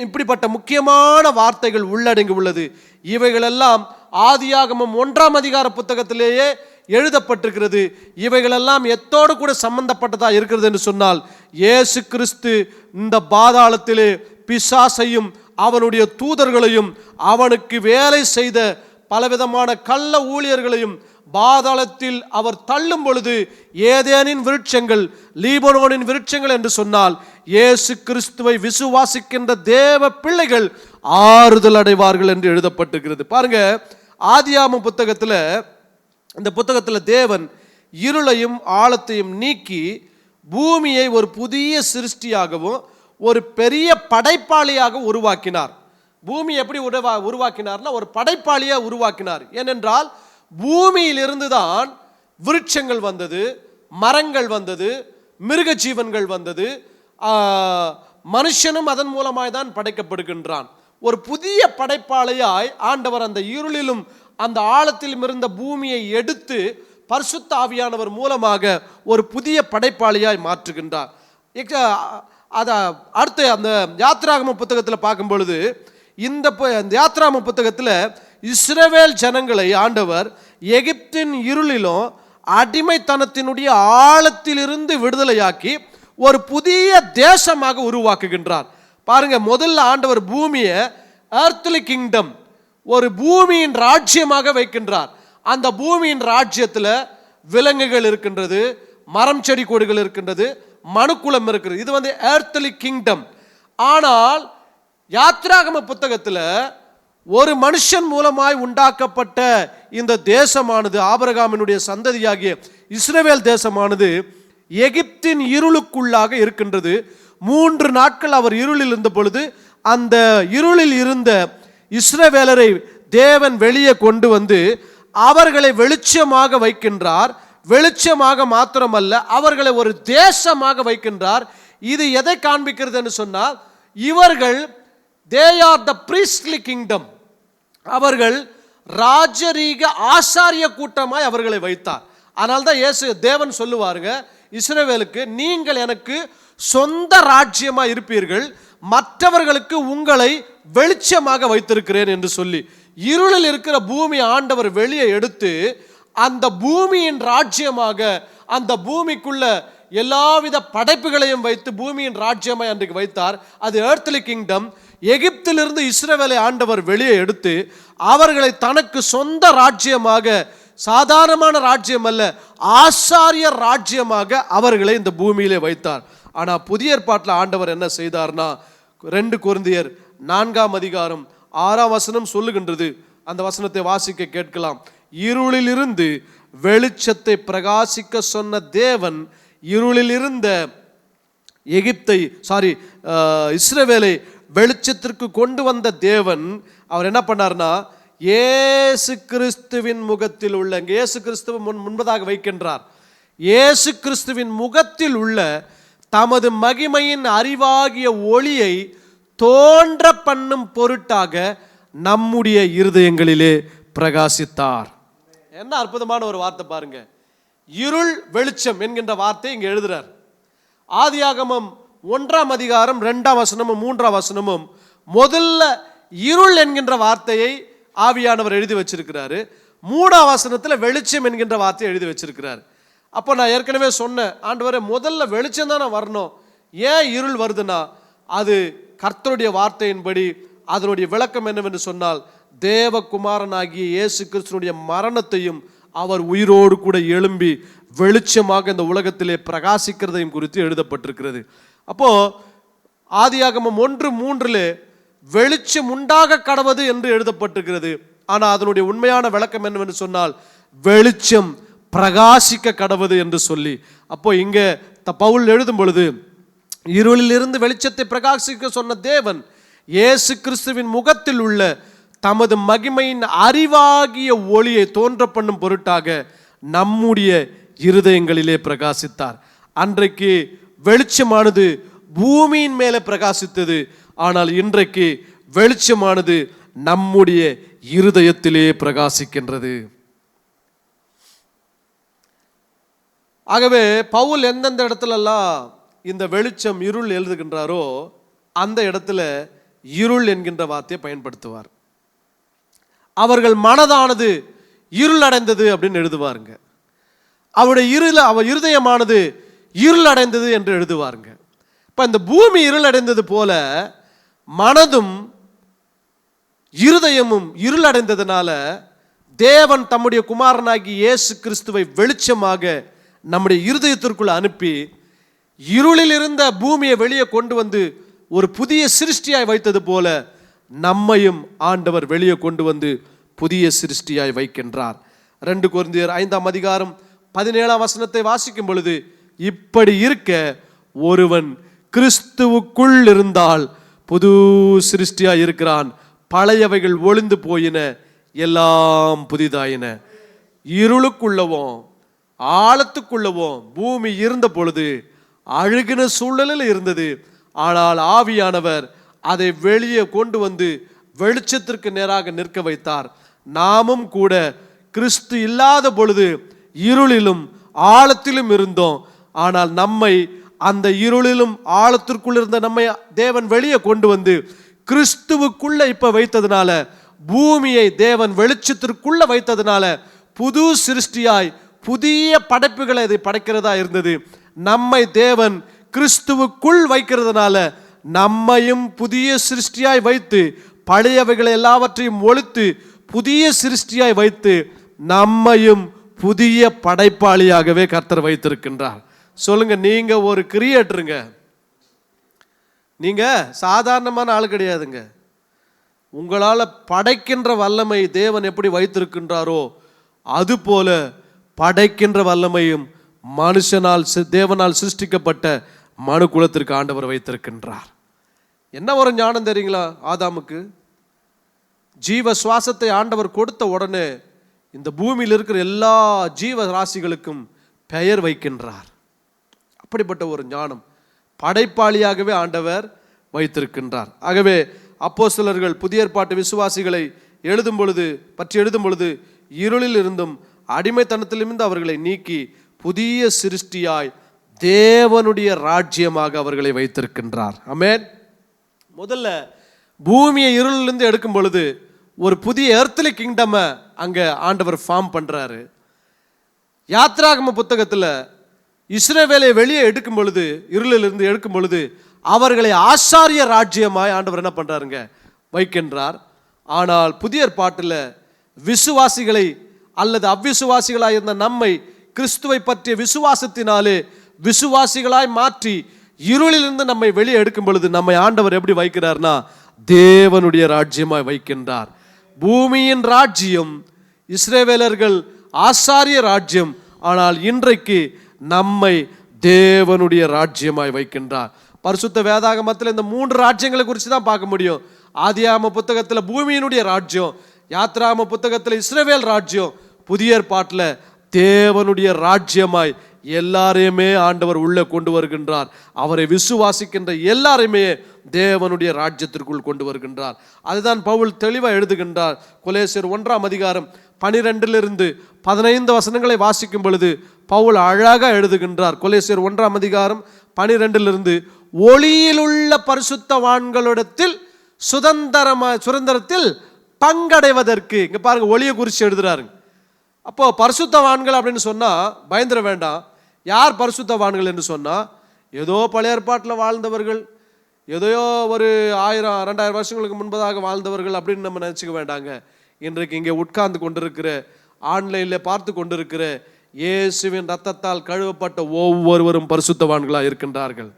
இப்படிப்பட்ட முக்கியமான வார்த்தைகள் உள்ளடங்கி உள்ளது. இவைகளெல்லாம் ஆதியாகமம் 1ஆம் அதிகார புத்தகத்திலேயே எழுதப்பட்டிருக்கிறது. இவைகளெல்லாம் எத்தோடு கூட சம்பந்தப்பட்டதா இருக்கிறது என்று சொன்னால் இயேசு கிறிஸ்து இந்த பாதாளத்திலே பிசாசையும் அவனுடைய தூதர்களையும் அவனுக்கு வேலை செய்த பலவிதமான கள்ள ஊழியர்களையும் பாதாளத்தில் அவர் தள்ளும் பொழுது ஏதேனின் விருட்சங்கள் லீபனோனின் விருட்சங்கள் என்று சொன்னால் இயேசு கிறிஸ்துவை விசுவாசிக்கின்ற தேவ பிள்ளைகள் ஆறுதல் அடைவார்கள் என்று எழுதப்பட்டிருக்கிறது. பாருங்க, ஆதியாகமம் புத்தகத்தில், இந்த புத்தகத்தில் தேவன் இருளையும் ஆழத்தையும் நீக்கி பூமியை ஒரு புதிய சிருஷ்டியாகவும் ஒரு பெரிய படைப்பாளியாக உருவாக்கினார். பூமி எப்படி உருவாக்கினார்னா ஒரு படைப்பாளியாக உருவாக்கினார். ஏனென்றால் பூமியிலிருந்து தான் விருட்சங்கள் வந்தது, மரங்கள் வந்தது, மிருக ஜீவன்கள் வந்தது, மனுஷனும் அதன் மூலமாய் தான் படைக்கப்படுகின்றான். ஒரு புதிய படைப்பாளியாய் ஆண்டவர் அந்த இருளிலும் அந்த ஆழத்திலும் இருந்த பூமியை எடுத்து பரிசுத்த ஆவியானவர் மூலமாக ஒரு புதிய படைப்பாளியாய் மாற்றுகின்றார். அதை அடுத்து அந்த யாத்திராகம புத்தகத்தில் பார்க்கும் பொழுது இந்த யாத்திராகம புத்தகத்தில் இஸ்ரவேல் ஜனங்களை ஆண்டவர் எகிப்தின் இருளிலும் அடிமைத்தனத்தினுடைய ஆழத்திலிருந்து விடுதலையாக்கி ஒரு புதிய தேசமாக உருவாக்குகின்றார். பாருங்க, முதல்ல ஆண்டவர் பூமியை எர்த்லி கிங்டம், ஒரு பூமியின் ராஜ்யமாக வைக்கின்றார். அந்த பூமியின் ராஜ்யத்தில் விலங்குகள் இருக்கின்றது, மரம் செடி கொடிகள் இருக்கின்றது, மனுக்குலம் இருக்கிறது. இது எர்த்லி கிங்டம். ஆனால் யாத்திராகம புத்தகத்தில் ஒரு மனுஷன் மூலமாய் உண்டாக்கப்பட்ட இந்த தேசமானது, ஆபிரகாமினுடைய சந்ததியாகிய இஸ்ரவேல் தேசமானது எகிப்தின் இருளுக்குள்ளாக இருக்கின்றது. 3 நாட்கள் அவர் இருளில் இருந்த பொழுது அந்த இருளில் இருந்த இஸ்ரவேலரை தேவன் வெளியே கொண்டு வந்து அவர்களை வெளிச்சமாக வைக்கின்றார். வெளிச்சமாக மாத்திரமல்ல, அவர்களை ஒரு தேசமாக வைக்கின்றார். இது எதை காண்பிக்கிறது என்று சொன்னால், இவர்கள் they are the priestly kingdom. அவர்கள் ராஜரீக ஆசாரிய கூட்டமாய் அவர்களை வைத்தார். ஆனால் தான் தேவன் சொல்லுவாருங்க இஸ்ரவேலுக்கு, நீங்கள் எனக்கு சொந்த ராஜ்யமாக இருப்பீர்கள், மற்றவர்களுக்கு உங்களை வெளிச்சமாக வைத்திருக்கிறேன் என்று சொல்லி இருளில் இருக்கிற பூமி ஆண்டவர் வெளியே எடுத்து அந்த பூமியின் ராஜ்யமாக, அந்த பூமிக்குள்ள எல்லாவித படைப்புகளையும் வைத்து பூமியின் ராஜ்யமாய் அன்றைக்கு வைத்தார். அது எர்த்லி கிங்டம். எகிப்திலிருந்து இஸ்ரவேலை ஆண்டவர் வெளியே எடுத்து அவர்களை தனக்கு சொந்த ராஜ்யமாக, சாதாரணமான ராஜ்யம் அல்ல, ஆசாரிய ராஜ்யமாக அவர்களை இந்த பூமியிலே வைத்தார். ஆனால் புதிய ஏற்பாட்டில் ஆண்டவர் என்ன செய்தார்னா, 2 கொரிந்தியர் 4ஆம் அதிகாரம் 6ஆம் வசனம் சொல்லுகின்றது. அந்த வசனத்தை வாசிக்க கேட்கலாம். இருளிலிருந்து வெளிச்சத்தை பிரகாசிக்க சொன்ன தேவன், இருளில் இருந்த இஸ்ரவேலை வெளிச்சத்திற்கு கொண்டு வந்த தேவன், அவர் என்ன பண்ணார்னா, இயேசு கிறிஸ்துவின் முகத்தில் உள்ள, இயேசு கிறிஸ்துவ முன்பதாக வைக்கின்றார். இயேசு கிறிஸ்துவின் முகத்தில் உள்ள தமது மகிமையின் அறிவாகிய ஒளியை தோன்ற பண்ணும் பொருட்டாக நம்முடைய இருதயங்களிலே பிரகாசித்தார். என்ன அற்புதமான ஒரு வார்த்தை பாருங்க. இருள் வெளிச்சம் என்கின்ற வார்த்தை இங்க எழுதுறார். ஆதியாகமம் 1ஆம் அதிகாரம் 2ஆம் வசனமும் 3ஆம் வசனமும் முதல்ல இருள் என்கின்ற வார்த்தையை ஆவியானவர் எழுதி வச்சிருக்கிறாரு. 3ஆம் வசனத்தில் வெளிச்சம் என்கின்ற வார்த்தையை எழுதி வச்சிருக்கிறார். அப்போ நான் ஏற்கனவே சொன்னேன், ஆண்டவரே முதல்ல வெளிச்சம் தானே வரணும், ஏன் இருள் வருதுன்னா, அது கர்த்தருடைய வார்த்தையின்படி அதனுடைய விளக்கம் என்னவென்று சொன்னால், தேவகுமாரனாகிய இயேசு கிறிஸ்துவினுடைய மரணத்தையும் அவர் உயிரோடு கூட எழும்பி வெளிச்சமாக இந்த உலகத்திலே பிரகாசிக்கிறதையும் குறித்து எழுதப்பட்டிருக்கிறது. அப்போ ஆதியாகமம் 1:3 வெளிச்சம் உண்டாக கடவது என்று எழுதப்பட்டிருக்கிறது. ஆனால் அதனுடைய உண்மையான விளக்கம் என்னவென்று சொன்னால், வெளிச்சம் பிரகாசிக்க கடவது என்று சொல்லி. அப்போ இங்க பவுல் எழுதும் பொழுது, இருளில் இருந்து வெளிச்சத்தை பிரகாசிக்க சொன்ன தேவன் இயேசு கிறிஸ்துவின் முகத்தில் உள்ள தமது மகிமையின் அறிவாகிய ஒளியை தோன்ற பண்ணும் பொருட்டாக நம்முடைய இருதயங்களிலே பிரகாசித்தார். அன்றைக்கு வெளிச்சமானது பூமியின் மேலே பிரகாசித்தது. ஆனால் இன்றைக்கு வெளிச்சமானது நம்முடைய இருதயத்திலே பிரகாசிக்கின்றது. ஆகவே பவுல் எந்தெந்த இடத்துலலாம் இந்த வெளிச்சம் இருள் எழுதுகின்றாரோ அந்த இடத்துல இருள் என்கின்ற வார்த்தையை பயன்படுத்துவார். அவர்கள் மனதானது இருள் அடைந்தது அப்படின்னு எழுதுவாருங்க. அவருடைய இருதயமானது இருள் அடைந்தது என்று எழுதுவாருங்க. இப்போ இந்த பூமி இருள் அடைந்தது போல மனதும் இருதயமும் இருள் அடைந்ததுனால தேவன் தம்முடைய குமாரனாகி இயேசு கிறிஸ்துவை வெளிச்சமாக நம்முடைய இருதயத்திற்குள் அனுப்பி இருளில் இருந்த பூமியை வெளியே கொண்டு வந்து ஒரு புதிய சிருஷ்டியாய் வைத்தது போல நம்மையும் ஆண்டவர் வெளியே கொண்டு வந்து புதிய சிருஷ்டியாய் வைக்கின்றார். 2 கொரிந்தியர் 5ஆம் அதிகாரம் 17ஆம் வசனத்தை வாசிக்கும் பொழுது, இப்படி இருக்க ஒருவன் கிறிஸ்துவுக்குள் இருந்தால் புது சிருஷ்டியாய் இருக்கிறான், பழையவைகள் ஒளிந்து போயின, எல்லாம் புதிதாயின. இருளுக்குள்ளவும் ஆழத்துக்குள்ளவும் பூமி இருந்த பொழுது அழுகின சூழலில் இருந்தது. ஆனால் ஆவியானவர் அதை வெளியே கொண்டு வந்து வெளிச்சத்திற்கு நேராக நிற்க வைத்தார். நாமும் கூட கிறிஸ்து இல்லாத பொழுது இருளிலும் ஆழத்திலும் இருந்தோம். ஆனால் நம்மை அந்த இருளிலும் ஆழத்திற்குள் இருந்த நம்மை தேவன் வெளியே கொண்டு வந்து கிறிஸ்துவுக்குள்ள இப்ப வைத்ததுனால, பூமியை தேவன் வெளிச்சத்திற்குள்ள வைத்ததுனால புது சிருஷ்டியாய் புதிய படைப்புகளை அதை படைக்கிறதா இருந்தது. நம்மை தேவன் கிறிஸ்துவுக்குள் வைக்கிறதுனால நம்மையும் புதிய சிருஷ்டியாய் வைத்து பழையவைகளை எல்லாவற்றையும் ஒழித்து புதிய சிருஷ்டியாய் வைத்து நம்மையும் புதிய படைப்பாளியாகவே கர்த்தர் வைத்திருக்கின்றார். சொல்லுங்க, நீங்க ஒரு கிரியேட்டருங்க. நீங்க சாதாரணமான ஆள் கிடையாதுங்க. உங்களால் படைக்கின்ற வல்லமை தேவன் எப்படி வைத்திருக்கின்றாரோ அதுபோல படைக்கின்ற வல்லமையும் மனுஷனால் தேவனால் சிருஷ்டிக்கப்பட்ட மனு குலத்திற்கு ஆண்டவர் வைத்திருக்கின்றார். என்ன ஒரு ஞானம் தெரியுங்களா? ஆதாமுக்கு ஜீவ சுவாசத்தை ஆண்டவர் கொடுத்த உடனே இந்த பூமியில் இருக்கிற எல்லா ஜீவ ராசிகளுக்கும் பெயர் வைக்கின்றார். அப்படிப்பட்ட ஒரு ஞானம் படைப்பாளியாகவே ஆண்டவர் வைத்திருக்கின்றார். ஆகவே அப்போஸ்தலர்கள் புதிய ஏற்பாட்டு விசுவாசிகளை எழுதும் பொழுது இருளில் இருந்தும் அடிமைத்தனத்திலிருந்து அவர்களை நீக்கி புதிய சிருஷ்டியாய் தேவனுடைய ராஜ்யமாக அவர்களை வைத்திருக்கின்றார். ஆமென். முதல்ல பூமியை இருளிலிருந்து எடுக்கும் பொழுது ஒரு புதிய எர்த்லி கிங்டமை அங்கே ஆண்டவர் ஃபார்ம் பண்ணுறாரு. யாத்ராகம புத்தகத்தில் இஸ்ரவேலை வெளியே எடுக்கும் பொழுது, இருளிலிருந்து எடுக்கும் பொழுது அவர்களை ஆசாரிய ராஜ்யமாய் ஆண்டவர் என்ன பண்ணுறாருங்க? வைக்கின்றார். ஆனால் புதிய ஏற்பாட்டில் விசுவாசிகளை அல்லது அவ்விசுவாசிகளாய் இருந்த நம்மை கிறிஸ்துவை பற்றிய விசுவாசத்தினாலே விசுவாசிகளாய் மாற்றி இருளிலிருந்து நம்மை வெளியே எடுக்கும் பொழுது நம்மை ஆண்டவர் எப்படி வைக்கிறார்னா தேவனுடைய ராஜ்யமாய் வைக்கின்றார். பூமியின் ராஜ்யம் இஸ்ரவேலர்கள் ஆசாரிய ராஜ்யம். ஆனால் இன்றைக்கு நம்மை தேவனுடைய ராஜ்யமாய் வைக்கின்றார். பரிசுத்த வேதாகமத்தில் இந்த 3 ராஜ்யங்களை குறித்து தான் பார்க்க முடியும். ஆதியாகம புத்தகத்தில் பூமியினுடைய ராஜ்யம், யாத்ராகம புத்தகத்தில் இஸ்ரவேல் ராஜ்யம், புதிய ஏற்பாட்டில் தேவனுடைய ராஜ்யமாய் எல்லாரையுமே ஆண்டவர் உள்ளே கொண்டு வருகின்றார். அவரை விசுவாசிக்கின்ற எல்லாரையுமே தேவனுடைய ராஜ்யத்திற்குள் கொண்டு வருகின்றார். அதுதான் பவுல் தெளிவாக எழுதுகின்றார். கொலோசியர் 1ஆம் அதிகாரம் 12 15 வசனங்களை வாசிக்கும் பொழுது பவுல் அழகாக எழுதுகின்றார். கொலோசியர் 1ஆம் அதிகாரம் 12 ஒளியில் உள்ள பரிசுத்தவான்களிடத்தில் சுதந்திரத்தில் பங்கடைவதற்கு. இங்க பாருங்க, ஒளியை குறித்து எழுதுறாருங்க. அப்போ பரிசுத்தவான்கள் அப்படின்னு சொன்னா பயந்துட வேண்டாம். யார் பரிசுத்தவான்கள் என்று சொன்னா, ஏதோ பழைய ஏற்பாட்டில் வாழ்ந்தவர்கள், ஏதோ ஒரு 1000-2000 வருஷங்களுக்கு முன்பதாக வாழ்ந்தவர்கள் அப்படின்னு நம்ம நினச்சிக்க வேண்டாங்க. இன்றைக்கு இங்கே உட்கார்ந்து கொண்டிருக்கிற, ஆன்லைனில் பார்த்து கொண்டிருக்கிற இயேசுவின் ரத்தத்தால் கழுவப்பட்ட ஒவ்வொருவரும் பரிசுத்தவான்களாக இருக்கின்றார்கள்.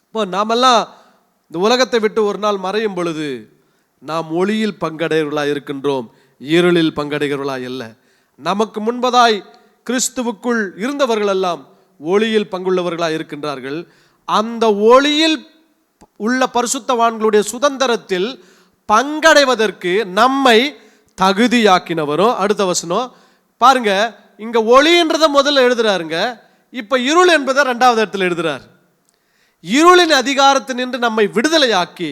இப்போ நாமெல்லாம் இந்த உலகத்தை விட்டு ஒரு நாள் மறையும் பொழுது நாம் ஒளியில் பங்கடைவர்களாக இருக்கின்றோம், இருளில் பங்கடைகிறவர்களாக இல்லை. நமக்கு முன்பதாய் கிறிஸ்துவுக்குள் இருந்தவர்கள் எல்லாம் ஒளியில் பங்குள்ளவர்களாக இருக்கின்றார்கள். அந்த ஒளியில் உள்ள பரிசுத்தவான்களுடைய சுதந்திரத்தில் பங்கடைவதற்கு நம்மை தகுதியாக்கினவரும். அடுத்த வசனம் பாருங்க, இங்க ஒளின்றத முதல்ல எழுதுறாருங்க. இப்ப இருள் என்பதை 2வது இடத்துல எழுதுறார். இருளின் அதிகாரத்தில் நின்று நம்மை விடுதலையாக்கி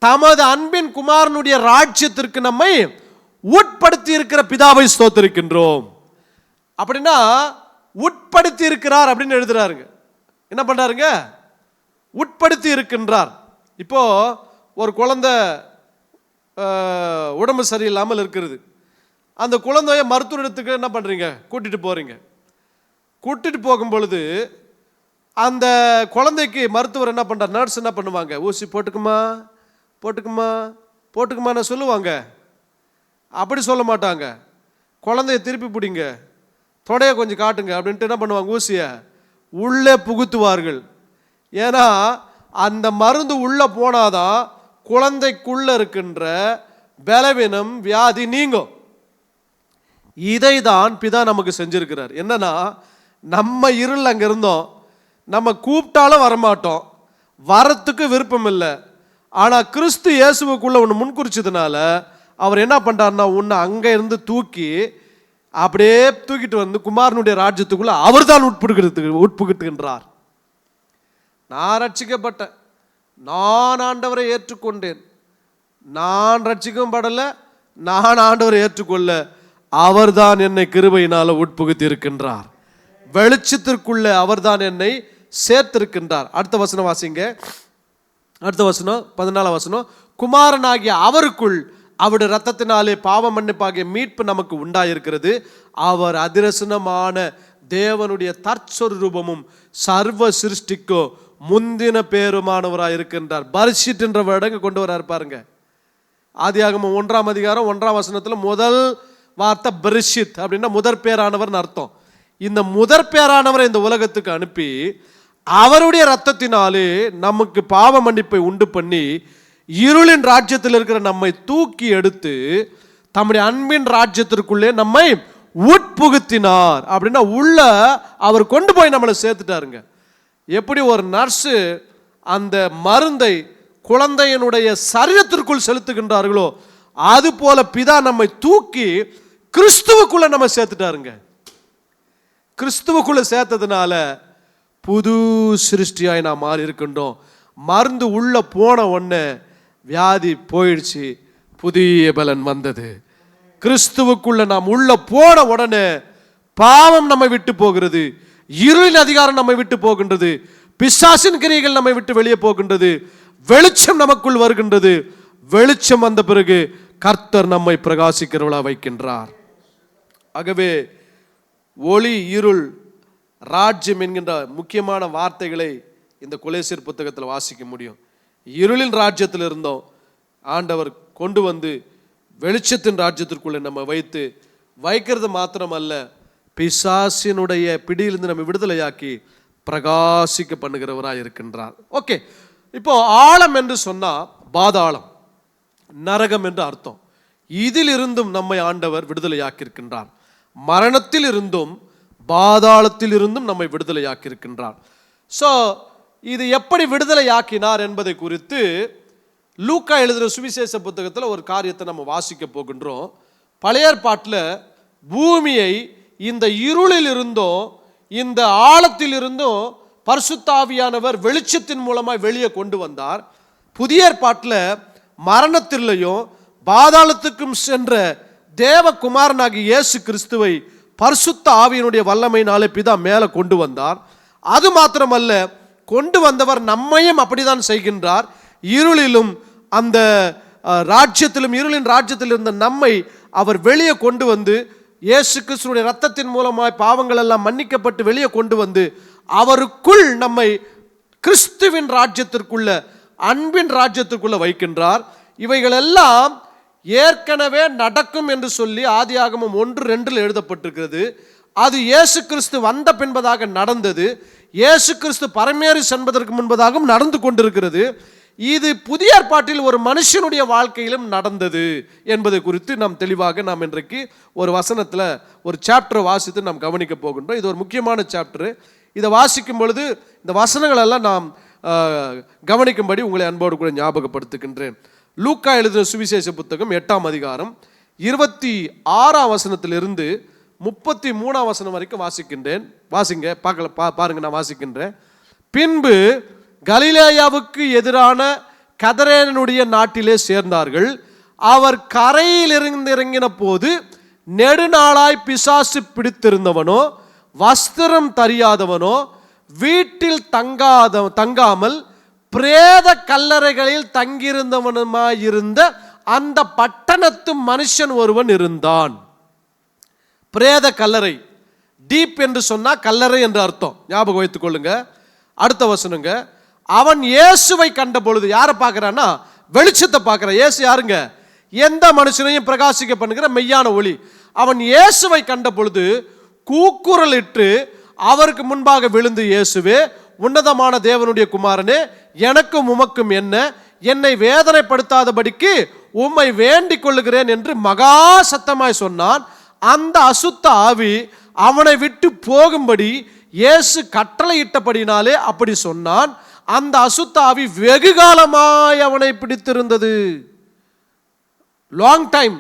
தமது அன்பின் குமாரனுடைய ராஜ்யத்திற்கு நம்மை உட்படுத்தி இருக்கிற பிதாவை ஸ்தோத்திரிக்கின்றோம். அப்படின்னா உட்படுத்தி இருக்கிறார் அப்படின்னு எழுதுறாருங்க. என்ன பண்றாருங்க? உட்படுத்தி இருக்கின்றார். இப்போ ஒரு குழந்தை உடம்பு சரியில்லாமல் இருக்கிறது. அந்த குழந்தைய மருத்துவத்துக்கு என்ன பண்றீங்க? கூட்டிட்டு போறீங்க. கூட்டிட்டு போகும் பொழுது அந்த குழந்தைக்கு மருத்துவர் என்ன பண்றார்? நர்ஸ் என்ன பண்ணுவாங்க? ஊசி போட்டுக்குமா போட்டுக்குமா போட்டுக்குமான்னு சொல்லுவாங்க. அப்படி சொல்ல மாட்டாங்க. குழந்தைய திருப்பி பிடிங்க, தொடையை கொஞ்சம் காட்டுங்க அப்படின்ட்டு என்ன பண்ணுவாங்க? ஊசியை உள்ளே புகுத்துவார்கள். ஏன்னா அந்த மருந்து உள்ளே போனாதான் குழந்தைக்குள்ள இருக்கின்ற பலவீனம், வியாதி நீங்கும். இதை தான் பிதா நமக்கு செஞ்சிருக்கிறார். என்னன்னா, நம்ம இருள் அங்கே இருந்தோம், நம்ம கூப்பிட்டாலும் வரமாட்டோம், வரத்துக்கு விருப்பம் இல்லை. ஆனால் கிறிஸ்து இயேசுவுக்குள்ள ஒன்று முன்குறிச்சதுனால அவர் என்ன பண்ணுறாருன்னா, உன்னை அங்கே இருந்து தூக்கி அப்படியே தூக்கிட்டு வந்து குமாரனுடைய ராஜ்யத்துக்குள்ள அவர் தான் உட்புகுத்துகின்றார். நான் ரட்சிக்கப்பட்டேன், நான் ஆண்டவரை ஏற்றுக்கொண்டேன், நான் ரட்சிக்கவும் படலை, நான் ஆண்டவரை ஏற்றுக்கொள்ள அவர் தான் என்னை கிருபையினால உட்புகுத்தி இருக்கின்றார். வெளிச்சத்திற்குள்ள அவர் தான் என்னை சேர்த்திருக்கின்றார். அடுத்த வசனம் வாசிங்க. அடுத்த வசனம் 14ஆம் வசனம். குமாரனாகிய அவருக்குள் அவருடைய ரத்தத்தினாலே பாவ மன்னிப்பாகிய மீட்பு நமக்கு உண்டாயிருக்கிறது. அவர் அதிரசனமான தேவனுடைய தற்சொரூபமும் சர்வ சிருஷ்டிக்கோ முந்தின பேருமானவராக இருக்கின்றார். பரிசிட் என்ற வருடங்க கொண்டு வராரு பாருங்க. ஆதியாகமம் 1ஆம் அதிகாரம் 1ஆம் வசனத்தில் முதல் வார்த்தை பெரிஷித் அப்படின்னா முதற் பேரானவர்னு அர்த்தம். இந்த முதற் பேரானவரை இந்த உலகத்துக்கு அனுப்பி அவருடைய இரத்தத்தினாலே நமக்கு பாவ மன்னிப்பை உண்டு பண்ணி இருளின் ராஜ்யத்தில் இருக்கிற நம்மை தூக்கி எடுத்து தம்முடைய அன்பின் ராஜ்யத்திற்குள்ளே நம்மை உட்புகுத்தினார். அப்படின்னா உள்ள அவர் கொண்டு போய் நம்மளை சேர்த்துட்டாருங்க. எப்படி ஒரு நர்ஸு அந்த மருந்தை குழந்தையினுடைய சரீரத்திற்குள் செலுத்துகின்றார்களோ அது போல பிதா நம்மை தூக்கி கிறிஸ்துவுக்குள்ள நம்ம சேர்த்துட்டாருங்க. கிறிஸ்துவுக்குள்ள சேர்த்ததுனால புது சிருஷ்டியாய் நாம் மாறி இருக்கின்றோம். மருந்து உள்ள போன உடனே வியாதி போயிடுச்சு, புதிய பலன் வந்தது. கிறிஸ்துவுக்குள்ள நாம் உள்ள போன உடனே பாவம் நம்மை விட்டு போகிறது, இருளின் அதிகாரம் நம்மை விட்டு போகின்றது, பிசாசின் கிரியைகள் நம்மை விட்டு வெளியே போகின்றது, வெளிச்சம் நமக்குள் வருகின்றது. வெளிச்சம் வந்த பிறகு கர்த்தர் நம்மை பிரகாசிக்கிறவளா வைக்கின்றார். ஆகவே ஒளி இருள் ராஜ்யம் என்கின்ற முக்கியமான வார்த்தைகளை இந்த கொலேசியர் புத்தகத்தில் வாசிக்க முடியும். இருளின் ராஜ்யத்தில் இருந்தோம், ஆண்டவர் கொண்டு வந்து வெளிச்சத்தின் ராஜ்யத்திற்குள்ளே நம்ம வைக்கிறது மாத்திரமல்ல, பிசாசினுடைய பிடியிலிருந்து நம்ம விடுதலையாக்கி பிரகாசிக்க பண்ணுகிறவராக இருக்கின்றார். ஓகே, இப்போ ஆழம் என்று சொன்னா பாதாளம், நரகம் என்று அர்த்தம். இதிலிருந்தும் நம்மை ஆண்டவர் விடுதலையாக்கி இருக்கின்றார். மரணத்தில் இருந்தும் பாதாளத்தில் இருந்தும் நம்மை விடுதலையாக்கி இருக்கின்றார். ஸோ இது எப்படி விடுதலையாக்கினார் என்பதை குறித்து லூக்கா எழுதுகிற சுவிசேஷ புத்தகத்தில் ஒரு காரியத்தை நம்ம வாசிக்க போகின்றோம். பழைய ஏற்பாட்டில் பூமியை இந்த இருளில் இருந்தும் இந்த ஆழத்தில் இருந்தும் பரிசுத்த ஆவியானவர் வெளிச்சத்தின் மூலமாக வெளியே கொண்டு வந்தார். புதிய ஏற்பாட்டில் மரணத்திலையும் பாதாளத்துக்கும் சென்ற தேவகுமாரனாகிய இயேசு கிறிஸ்துவை பரிசுத்த ஆவியினுடைய வல்லமையினாலே பிதா மேலே கொண்டு வந்தார். அது மாத்திரமல்ல, கொண்டு வந்தவர் நம்மையும் அப்படிதான் செய்கின்றார். இருளிலும் அந்த ராஜ்யத்திலும் இருளின் ராஜ்யத்தில் இருந்த நம்மை அவர் வெளியே கொண்டு வந்து இயேசு கிறிஸ்துவினுடைய இரத்தத்தின் மூலமாய் பாவங்கள் எல்லாம் மன்னிக்கப்பட்டு வெளியே கொண்டு வந்து அவருக்குள் நம்மை கிறிஸ்துவின் ராஜ்யத்திற்குள்ள அன்பின் ராஜ்யத்திற்குள்ள வைக்கின்றார். இவைகளெல்லாம் ஏற்கனவே நடக்கும் என்று சொல்லி ஆதியாகமம் 1:2 எழுதப்பட்டிருக்கிறது. அது இயேசு கிறிஸ்து வந்த பின்பதாக நடந்தது. இயேசு கிறிஸ்து பரமேறி சென்பதற்கு முன்பதாகவும் நடந்து கொண்டிருக்கிறது. இது புதிய ஏற்பாட்டில் ஒரு மனுஷனுடைய வாழ்க்கையிலும் நடந்தது என்பதை குறித்து நாம் தெளிவாக நாம் இன்றைக்கு ஒரு வசனத்தில் ஒரு சாப்டரை வாசித்து நாம் கவனிக்க போகின்றோம். இது ஒரு முக்கியமான சாப்டரு. இதை வாசிக்கும் பொழுது இந்த வசனங்கள் எல்லாம் நாம் கவனிக்கும்படி உங்களை அன்போடு கூட ஞாபகப்படுத்துகின்றேன். லூக்கா எழுதின சுவிசேஷ புத்தகம் 8ஆம் அதிகாரம் 26ஆம் வசனத்திலிருந்து 33ஆம் வசனம் வரைக்கும் வாசிக்கின்றேன். வாசிங்க, பாருங்க, நான் வாசிக்கின்றேன். பின்பு கலிலேயாவுக்கு எதிரான கதரேனுடைய நாட்டிலே சேர்ந்தார்கள். அவர் கரையில் இறங்கின போது நெடுநாளாய் பிசாசு பிடித்திருந்தவனோ வஸ்திரம் தரியாதவனோ வீட்டில் தங்காமல் பிரேத கல்லறைகளில் தங்கியிருந்தவனுமாயிருந்த அந்த பட்டணத்து மனுஷன் ஒருவன் இருந்தான். பிரேத கல்லறை, டீப் என்று சொன்னா கல்லறை என்று அர்த்தம், ஞாபகம் வைத்துக் கொள்ளுங்க. அடுத்த வசனங்க, அவன் இயேசுவை கண்ட பொழுது, யாரை பார்க்கிறான்னா வெளிச்சத்தை பார்க்கிறான். இயேசு யாருங்க? எந்த மனுஷனையும் பிரகாசிக்க பண்ணுகிற மெய்யான ஒளி. அவன் இயேசுவை கண்ட பொழுது கூக்குரலிட்டு அவருக்கு முன்பாக விழுந்து, இயேசுவே, உன்னதமான தேவனுடைய குமாரனே, எனக்கும் உமக்கும் என்ன, என்னை வேதனைப்படுத்தாதபடிக்கு உம்மை வேண்டிக் கொள்ளுகிறேன் என்று மகா சத்தமாய் சொன்னான். அந்த அசுத்த ஆவி அவனை விட்டு போகும்படி இயேசு கட்டளையிட்டபடினாலே அப்படி சொன்னான். அந்த அசுத்த ஆவி வெகு காலமாய் அவனை பிடித்திருந்தது. Long time.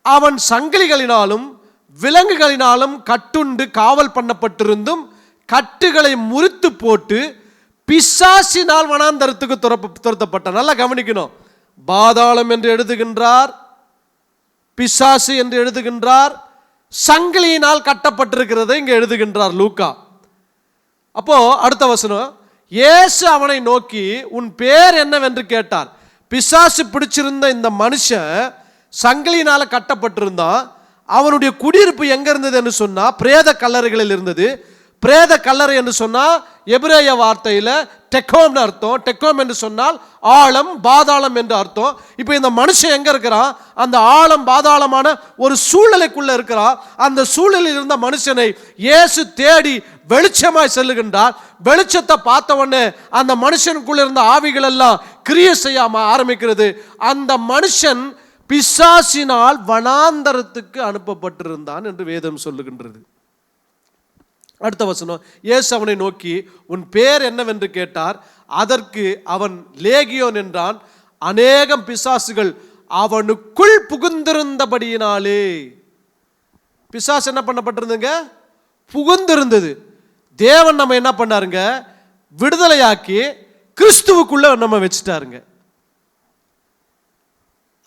அவன் சங்கிலிகளினாலும் விலங்குகளினாலும் கட்டுண்டு காவல் பண்ணப்பட்டிருந்தும் கட்டுகளை முறித்து போட்டு பிசாசினால் வனாந்தரத்துக்கு துரத்தப்பட்டான். நல்லா கவனிக்கணும். பாதாளம் என்று எழுதுகின்றார், பிசாசு என்று எழுதுகின்றார், சங்கிலியினால் கட்டப்பட்டிருக்கிறதை இங்கே எழுதுகின்றார் லூக்கா. அப்போ அடுத்த வசனம், இயேசு அவனை நோக்கி உன் பேர் என்னவென்று கேட்டார். பிசாசு பிடிச்சிருந்த இந்த மனுஷன் சங்கிலியினால கட்டப்பட்டிருந்தான். அவனுடைய குடியிருப்பு எங்க இருந்தது என்று சொன்னா பிரேத கல்லறைகளில் இருந்தது. பிரேத கல்லறை என்று சொன்னால் எபிரேய வார்த்தையில் டெக்கோம்னு அர்த்தம். டெக்கோம் என்று சொன்னால் ஆழம், பாதாளம் என்று அர்த்தம். இப்போ இந்த மனுஷன் எங்கே இருக்கிறான்? அந்த ஆழம் பாதாளமான ஒரு சூழ்நிலைக்குள்ள இருக்கிறான். அந்த சூழ்நிலையில் இருந்த மனுஷனை இயேசு தேடி வெளிச்சமாய் செல்லுகின்றார். வெளிச்சத்தை பார்த்த உடனே அந்த மனுஷனுக்குள்ள இருந்த ஆவிகள் எல்லாம் கிரியை செய்யாம ஆரம்பிக்கிறது. அந்த மனுஷன் பிசாசினால் வனாந்தரத்துக்கு அனுப்பப்பட்டிருந்தான் என்று வேதம் சொல்லுகின்றது. அடுத்த வசனம், இயேசு அவனை நோக்கி உன் பேர் என்னவென்று கேட்டார். அதற்கு அவன் லேகியோன் என்றான். அநேகம் பிசாசுகள் அவனுக்குள் புகுந்திருந்தபடியினாலே. பிசாசு என்ன பண்ணப்பட்டிருந்துங்க? புகுந்திருந்தது. தேவன் நம்ம என்ன பண்ணாருங்க? விடுதலையாக்கி கிறிஸ்துவுக்குள்ள நம்ம வச்சுட்டாருங்க.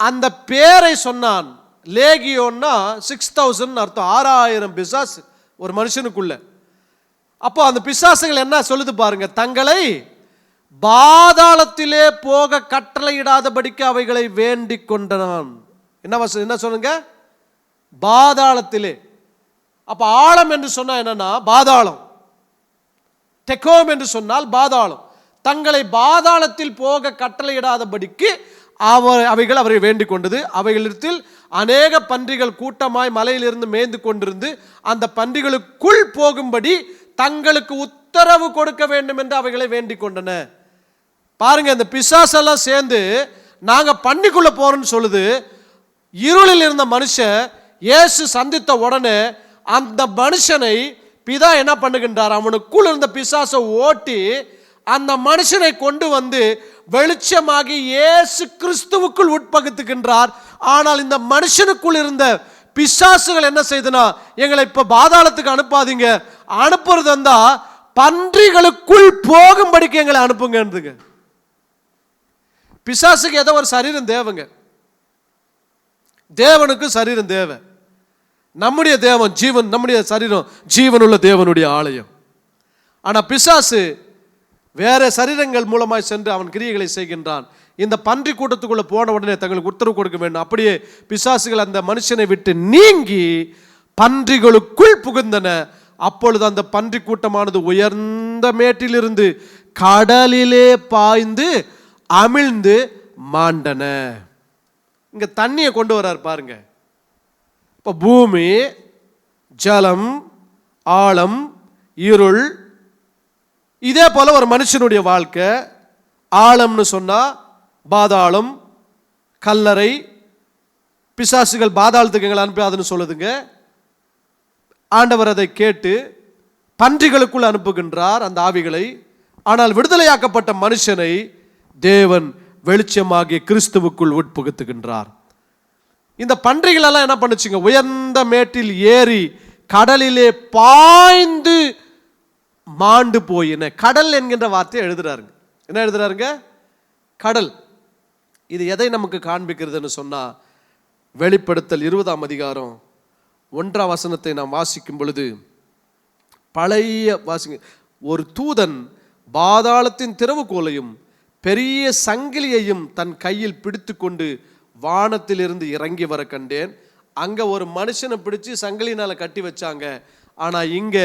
அந்த பேரை சொன்னான். லேகியோன்னா 6000 அர்த்தம், 6000 பிசாசு ஒரு மனுஷனுக்குள்ள. அப்போ அந்த பிசாசுகள் என்ன சொல்லுது பாருங்க, தங்களை பாதாளத்திலே போக கட்டளையிடாதபடிக்கு அவைகளை வேண்டிக் கொண்டான். என்ன சொல்லுங்க? பாதாளத்திலே. அப்ப ஆழம் என்று சொன்னா என்னன்னா பாதாளம். டெக்கோம் என்று சொன்னால் பாதாளம். தங்களை பாதாளத்தில் போக கட்டளையிடாதபடிக்கு அவைகள் அவரை வேண்டிக் கொண்டது. அவைகளிடத்தில் அநேக பன்றிகள் கூட்டமாய் மலையிலிருந்து மேய்ந்து கொண்டிருந்து அந்த பன்றிகளுக்குள் போகும்படி தங்களுக்கு உத்தரவு கொடுக்க வேண்டும் என்று அவைகளை வேண்டிக் கொண்டன. பாருங்க, இந்த பிசாசெல்லாம் சேர்ந்து நாங்க பன்றிக்குள்ள போறோம்னு சொல்லுது. இருளில் இருந்த மனுஷன் இயேசு சந்தித்த உடனே அந்த மனுஷனை பிதா என்ன பண்ணுகின்றார்? அவனுக்குள் இருந்த பிசாசை ஓட்டி அந்த மனுஷனை கொண்டு வந்து வெளிச்சமாகி இயேசு கிறிஸ்துவுக்குள் உட்பகுத்துகின்றார். ஆனால் இந்த மனுஷனுக்குள் இருந்த பிசாசுகள் என்ன செய்தனா, எங்களை இப்ப பாதாளத்துக்கு அனுப்பாதீங்க, அனுப்புறது வந்தா பன்றிகளுக்குள் போகும்படிக்கு எங்களை அனுப்புங்க. பிசாசுக்கு ஏதோ ஒரு சரீரம் தேவைங்க. தேவனுக்கு சரீரம் தேவை. நம்முடைய தேவன் ஜீவன், நம்முடைய சரீரம் ஜீவனுள்ள தேவனுடைய ஆலயம். ஆனா பிசாசு வேற சரீரங்கள் மூலமாய் சென்று அவன் கிரியைகளை செய்கின்றான். இந்த பன்றி கூட்டத்துக்குள்ள போன உடனே தங்களுக்கு உத்தரவு கொடுக்க வேண்டும். அப்படியே பிசாசுகள் அந்த மனுஷனை விட்டு நீங்கி பன்றிகளுக்குள் புகுந்தன. அப்பொழுது அந்த பன்றி கூட்டமானது உயர்ந்த மேட்டிலிருந்து கடலிலே பாய்ந்து அமிழ்ந்து மாண்டன. இங்க தண்ணியை கொண்டு வர்றார் பாருங்க. இப்ப பூமி, ஜலம், ஆழம், இருள், இதே போல ஒரு மனுஷனுடைய வாழ்க்கை. ஆழம்னு சொன்னா பாதாளம், கல்லறை. பிசாசுகள் பாதாளத்துக்கு எங்களை அனுப்பாதுன்னு சொல்லுதுங்க. ஆண்டவர் அதை கேட்டு பன்றிகளுக்குள் அனுப்புகின்றார் அந்த ஆவிகளை. ஆனால் விடுதலையாக்கப்பட்ட மனுஷனை தேவன் வெளிச்சமாகிய கிறிஸ்துவுக்குள் உட்புகுத்துகின்றார். இந்த பன்றிகள் எல்லாம் என்ன பண்ணுச்சுங்க? உயர்ந்த மேட்டில் ஏறி கடலிலே பாய்ந்து மாண்டு போயின. கடல் என்கின்ற வார்த்தையை எழுதுறாருங்க. என்ன எழுதுறாருங்க? கடல். இது எதை நமக்கு காண்பிக்கிறதுன்னு சொன்னா, வெளிப்படுத்தல் 20ஆம் அதிகாரம் 1ஆம் வசனத்தை நாம் வாசிக்கும் பொழுது, பழைய வாசிங்க, ஒரு தூதன் பாதாளத்தின் திறவுகோலையும் பெரிய சங்கிலியையும் தன் கையில் பிடித்து கொண்டு வானத்திலிருந்து இறங்கி வர கண்டேன். அங்க ஒரு மனுஷனை பிடிச்சு சங்கிலினால கட்டி வச்சாங்க. ஆனா இங்க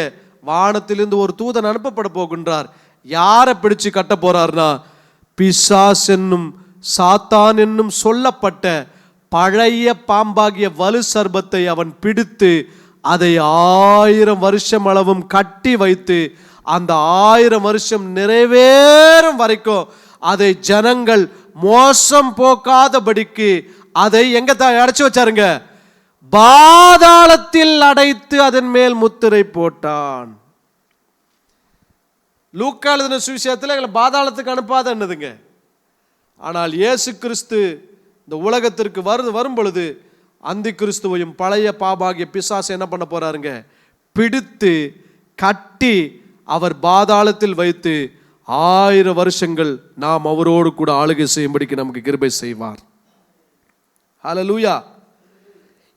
வானத்திலிருந்து ஒரு தூதன் அனுப்பப்பட போகின்றார். யாரை பிடிச்சு கட்ட போறார்னா, பிசாஸ் என்னும் சாத்தான் என்னும் சொல்லப்பட்ட பழைய பாம்பாகிய வலு சர்பத்தை அவன் பிடித்து அதை 1000 வருஷம் அளவும் கட்டி வைத்து அந்த 1000 வருஷம் நிறைவேறும் வரைக்கும் அதை ஜனங்கள் மோசம் போக்காதபடிக்கு அதை எங்க அடைச்சு வச்சாருங்க? பாதாளத்தில் அடைத்து அதன் மேல் முத்திரை போட்டான். லூக்கா எழுதின சுவிசேஷத்தில் எங்களை பாதாளத்துக்கு அனுப்பாத என்னதுங்க. ஆனால் இயேசு கிறிஸ்து இந்த உலகத்திற்கு வரும் பொழுது அந்தி கிறிஸ்துவையும் பழைய பாபாகிய பிசாசு என்ன பண்ண போறாருங்க? பிடித்து கட்டி அவர் பாதாளத்தில் வைத்து 1000 வருஷங்கள் நாம் அவரோடு கூட ஆளுகை செய்யும்படிக்கு நமக்கு கிருபை செய்வார். ஹல்லேலூயா.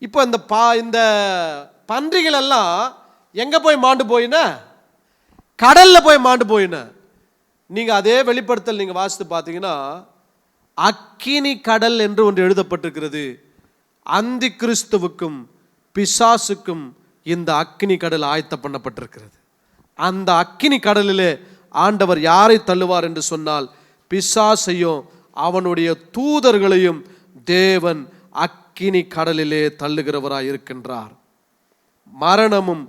இப்போ இந்த பன்றிகள் எல்லாம் எங்க போய் மாண்டு போயின? கடல்ல போய் மாண்டு போயின. நீங்க அதே வெளிப்படுத்தல் நீங்க வாசித்து பார்த்தீங்கன்னா, அக்கினி கடல் என்று ஒன்று எழுதப்பட்டிருக்கிறது. அந்தி கிறிஸ்துவுக்கும் பிசாசுக்கும் இந்த அக்கினி கடல் ஆயத்த பண்ணப்பட்டிருக்கிறது. அந்த அக்கினி கடலிலே ஆண்டவர் யாரை தள்ளுவார் என்று சொன்னால், பிசாசையும் அவனுடைய தூதர்களையும் தேவன் அக்கினி கடலிலே தள்ளுகிறவராய் இருக்கின்றார். மரணமும்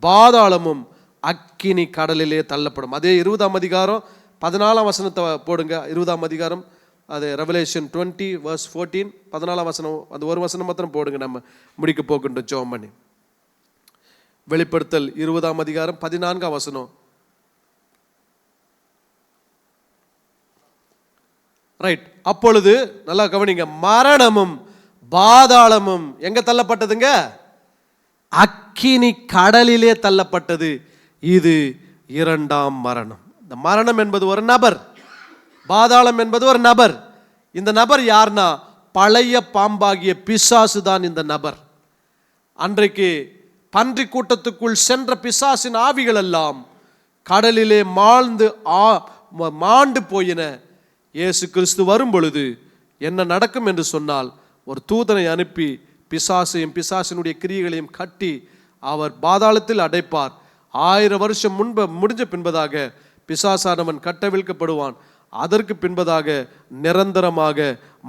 பாதாளமும் அக்கினி கடலிலே தள்ளப்படும். அதே 20ஆம் அதிகாரம் 14ஆம் வசனத்தை போடுங்க. 20ஆம் அதிகாரம், அது ரெவலேஷன் 20:14, 14ஆம் வசனம், அந்த ஒரு வசனம் மாத்திரம் போடுங்க, நம்ம முடிக்க போகின்றோம் ஜெபம் பண்ணி. வெளிப்படுத்தல் 20ஆம் அதிகாரம் 14ஆம் வசனம். ரைட். அப்பொழுது நல்லா கவனிங்க, மரணமும் பாதாளமும் எங்க தள்ளப்பட்டதுங்க? அக்கினி கடலிலே தள்ளப்பட்டது. இது இரண்டாம் மரணம். இந்த மரணம் என்பது ஒரு நபர், பாதாளம் என்பது ஒரு நபர். இந்த நபர் யார்னா, பழைய பாம்பாகிய பிசாசு தான் இந்த நபர். அன்றைக்கு பன்றி கூட்டத்துக்குள் சென்ற பிசாசின் ஆவிகள் எல்லாம் கடலிலே மாண்டு போயின. இயேசு கிறிஸ்து வரும் பொழுது என்ன நடக்கும் என்று சொன்னால், ஒரு தூதனை அனுப்பி பிசாசையும் பிசாசினுடைய கிரியைகளையும் கட்டி அவர் பாதாளத்தில் அடைப்பார். 1000 வருஷம் முன்பு முடிஞ்ச பின்பதாக பிசாசானவன் கட்டவிழ்க்கப்படுவான். அதற்கு பின்பதாக நிரந்தரமாக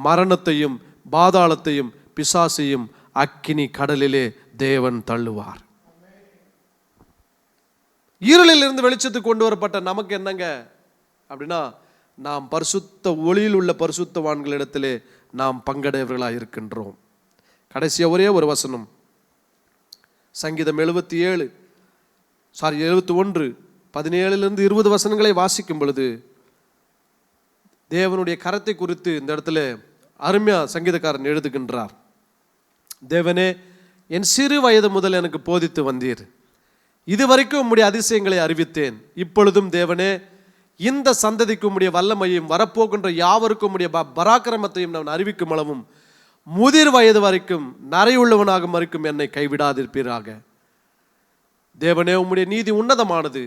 மரணத்தையும் பாதாளத்தையும் பிசாசையும் அக்கினி கடலிலே தேவன் தள்ளுவார். இருளில் இருந்து வெளிச்சத்துக்கு கொண்டு வரப்பட்ட நமக்கு என்னங்க அப்படின்னா, நாம் பரிசுத்த ஒளியில் உள்ள பரிசுத்தவான்களிடத்திலே நாம் பங்கடையவர்களாக இருக்கின்றோம். கடைசியாக ஒரே ஒரு வசனம், சங்கீதம் 71 17 20 வசனங்களை வாசிக்கும் பொழுது தேவனுடைய கரத்தை குறித்து இந்த இடத்துல அருமையா சங்கீதக்காரன் எழுதுகின்றார். தேவனே, என் சிறு வயது முதல் எனக்கு போதித்து வந்தீர், இதுவரைக்கும் உம்முடைய அதிசயங்களை அறிவித்தேன். இப்பொழுதும் தேவனே, இந்த சந்ததிக்கு உம்முடைய வல்லமையும் வரப்போகின்ற யாவருக்கும் உம்முடைய பராக்கிரமத்தையும் நான் அறிவிக்கும் அளவும் முதிர் வயது வரைக்கும் நரையுள்ளவனாகும் வரைக்கும் என்னை கைவிடாதிருப்பீராக. தேவனே, உம்முடைய நீதி உன்னதமானது,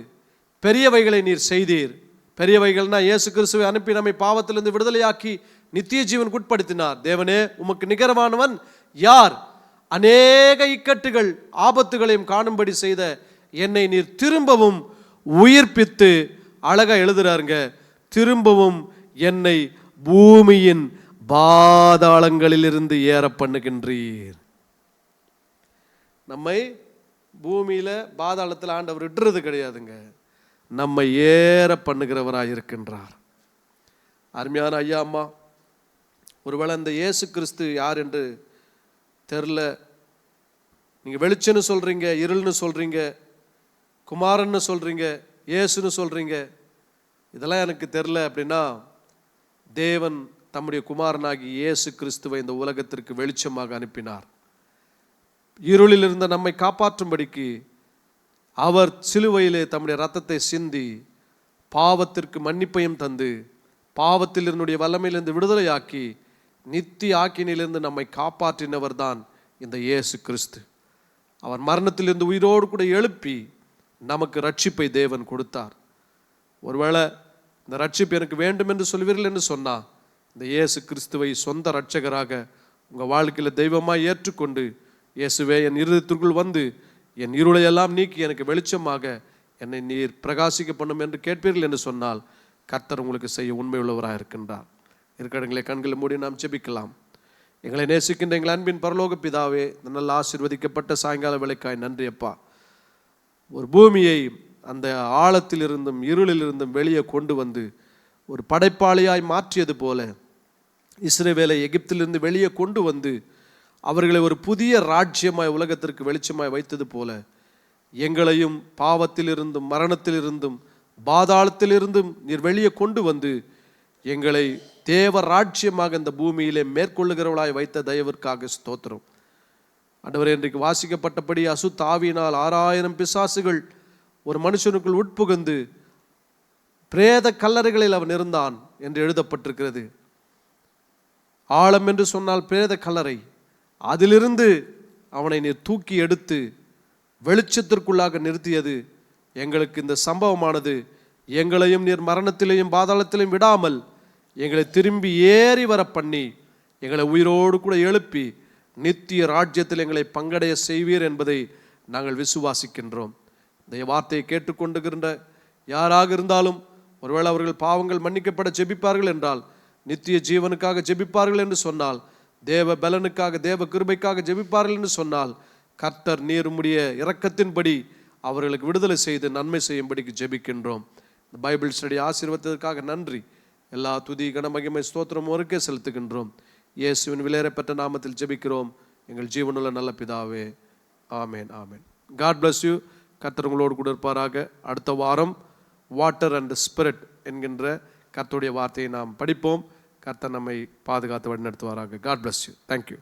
பெரியவைகளை நீர் செய்தீர். பெரியவைகள்னா இயேசு கிறிஸ்துவை அனுப்பி நம்மை பாவத்திலிருந்து விடுதலையாக்கி நித்திய ஜீவனுக்கு உட்படுத்தினார். தேவனே, உமக்கு நிகரமானவன் யார்? அநேக இக்கட்டுகள் ஆபத்துகளையும் காணும்படி செய்த என்னை நீர் திரும்பவும் உயிர்ப்பித்து, அழகா எழுதுறாருங்க, திரும்பவும் என்னை பூமியின் பாதாளங்களிலிருந்து ஏற பண்ணுகின்றீர். நம்மை பூமியில பாதாளத்தில் ஆண்டவர் விட்டுறது கிடையாதுங்க, நம்மை ஏற பண்ணுகிறவராக இருக்கின்றார். அருமையான ஐயா அம்மா, ஒருவேளை இந்த இயேசு கிறிஸ்து யார் என்று தெரில, நீங்க வெளிச்சன்னு சொல்றீங்க, இருள்னு சொல்றீங்க, குமாரன்னு சொல்றீங்க, இயேசுன்னு சொல்றீங்க, இதெல்லாம் எனக்கு தெரில அப்படின்னா, தேவன் தம்முடைய குமாரனாகி இயேசு கிறிஸ்துவை இந்த உலகத்திற்கு வெளிச்சமாக அனுப்பினார். இருளில் இருந்த நம்மை காப்பாற்றும்படிக்கு அவர் சிலுவையிலே தம்முடைய இரத்தத்தை சிந்தி பாவத்திற்கு மன்னிப்பையும் தந்து பாவத்தில் என்னுடைய வல்லமையிலிருந்து விடுதலையாக்கி நித்திய ஆக்கினிலிருந்து நம்மை காப்பாற்றினவர் தான் இந்த இயேசு கிறிஸ்து. அவர் மரணத்திலிருந்து உயிரோடு கூட எழுப்பி நமக்கு ரட்சிப்பை தேவன் கொடுத்தார். ஒருவேளை இந்த ரட்சிப்பு எனக்கு வேண்டும் என்று சொல்வீர்கள் என்று சொன்னால், இந்த இயேசு கிறிஸ்துவை சொந்த இரட்சகராக உங்கள் வாழ்க்கையில் தெய்வமாக ஏற்றுக்கொண்டு, இயேசுவே என் இருதயத்திற்குள் வந்து என் இருளையெல்லாம் நீக்கி எனக்கு வெளிச்சமாக என்னை நீர் பிரகாசிக்க பண்ணும் என்று கேட்பீர்கள் என்று சொன்னால், கர்த்தர் உங்களுக்கு செய்ய உண்மை உள்ளவராக இருக்கின்றார். இருக்கிறவங்களை கண்களை மூடி நாம் ஜெபிக்கலாம். எங்களை நேசிக்கின்ற எங்கள் அன்பின் பரலோக பிதாவே, நல்ல ஆசீர்வதிக்கப்பட்ட சாயங்கால வேளைக்காய் நன்றி அப்பா. ஒரு பூமியை அந்த ஆழத்திலிருந்தும் இருளிலிருந்தும் வெளியே கொண்டு வந்து ஒரு படைப்பாளியாய் மாற்றியது போல, இஸ்ரவேலை எகிப்திலிருந்து வெளியே கொண்டு வந்து அவர்களை ஒரு புதிய ராஜ்யமாய் உலகத்திற்கு வெளிச்சமாய் வைத்தது போல, எங்களையும் பாவத்திலிருந்தும் மரணத்திலிருந்தும் பாதாளத்திலிருந்தும் நீர் வெளியே கொண்டு வந்து எங்களை தேவ ராஜ்யமாக இந்த பூமியிலே மேற்கொள்ளுகிறவளாய் வைத்த தயவிற்காக ஸ்தோத்திரம். ஆண்டவரே, இன்றைக்கு வாசிக்கப்பட்டபடி அசுத்த ஆவியினால் 6000 பிசாசுகள் ஒரு மனுஷனுக்குள் உட்புகுந்து பிரேத கல்லறைகளில் அவன் இருந்தான் என்று எழுதப்பட்டிருக்கிறது. ஆழம் என்று சொன்னால் பிரேத கல்லறை, அதிலிருந்து அவனை நீர் தூக்கி எடுத்து வெளிச்சத்திற்குள்ளாக நிறுத்தியது. எங்களுக்கு இந்த சம்பவமானது எங்களையும் நீர் மரணத்திலேயும் பாதாளத்திலையும் விடாமல் எங்களை திரும்பி ஏறி வர பண்ணி எங்களை உயிரோடு கூட எழுப்பி நித்திய ராஜ்யத்தில் எங்களை பங்கடைய செய்வீர் என்பதை நாங்கள் விசுவாசிக்கின்றோம். இந்த வார்த்தையை கேட்டுக்கொண்டுகின்ற யாராக இருந்தாலும் ஒருவேளை அவர்கள் பாவங்கள் மன்னிக்கப்பட ஜெபிப்பார்கள் என்றால், நித்திய ஜீவனுக்காக ஜெபிப்பார்கள் என்று சொன்னால், தேவ பலனுக்காக தேவ கிருபைக்காக ஜெபிப்பார்கள் என்று சொன்னால், கர்த்தர் நீர் உம்முடைய இரக்கத்தின்படி அவர்களுக்கு விடுதலை செய்து நன்மை செய்யும்படிக்கு ஜெபிக்கின்றோம். இந்த பைபிள் ஸ்டடி ஆசீர்வதித்ததற்காக நன்றி. எல்லா துதி கன மகிமை ஸ்தோத்திரம் ஒருக்கே செலுத்துகின்றோம். இயேசுவின் விலையேறப்பட்ட நாமத்தில் ஜெபிக்கிறோம் எங்கள் ஜீவனுள்ள நல்ல பிதாவே. ஆமேன், ஆமேன். God bless you. கர்த்தர் உங்களோடு கூட இருப்பாராக. அடுத்த வாரம் வாட்டர் அண்ட் ஸ்பிரிட் என்கின்ற கர்த்தருடைய வார்த்தையை நாம் படிப்போம். கர்த்தர் நம்மை பாதுகாத்து வழிநடத்துவாராக. God bless you. தேங்க்யூ.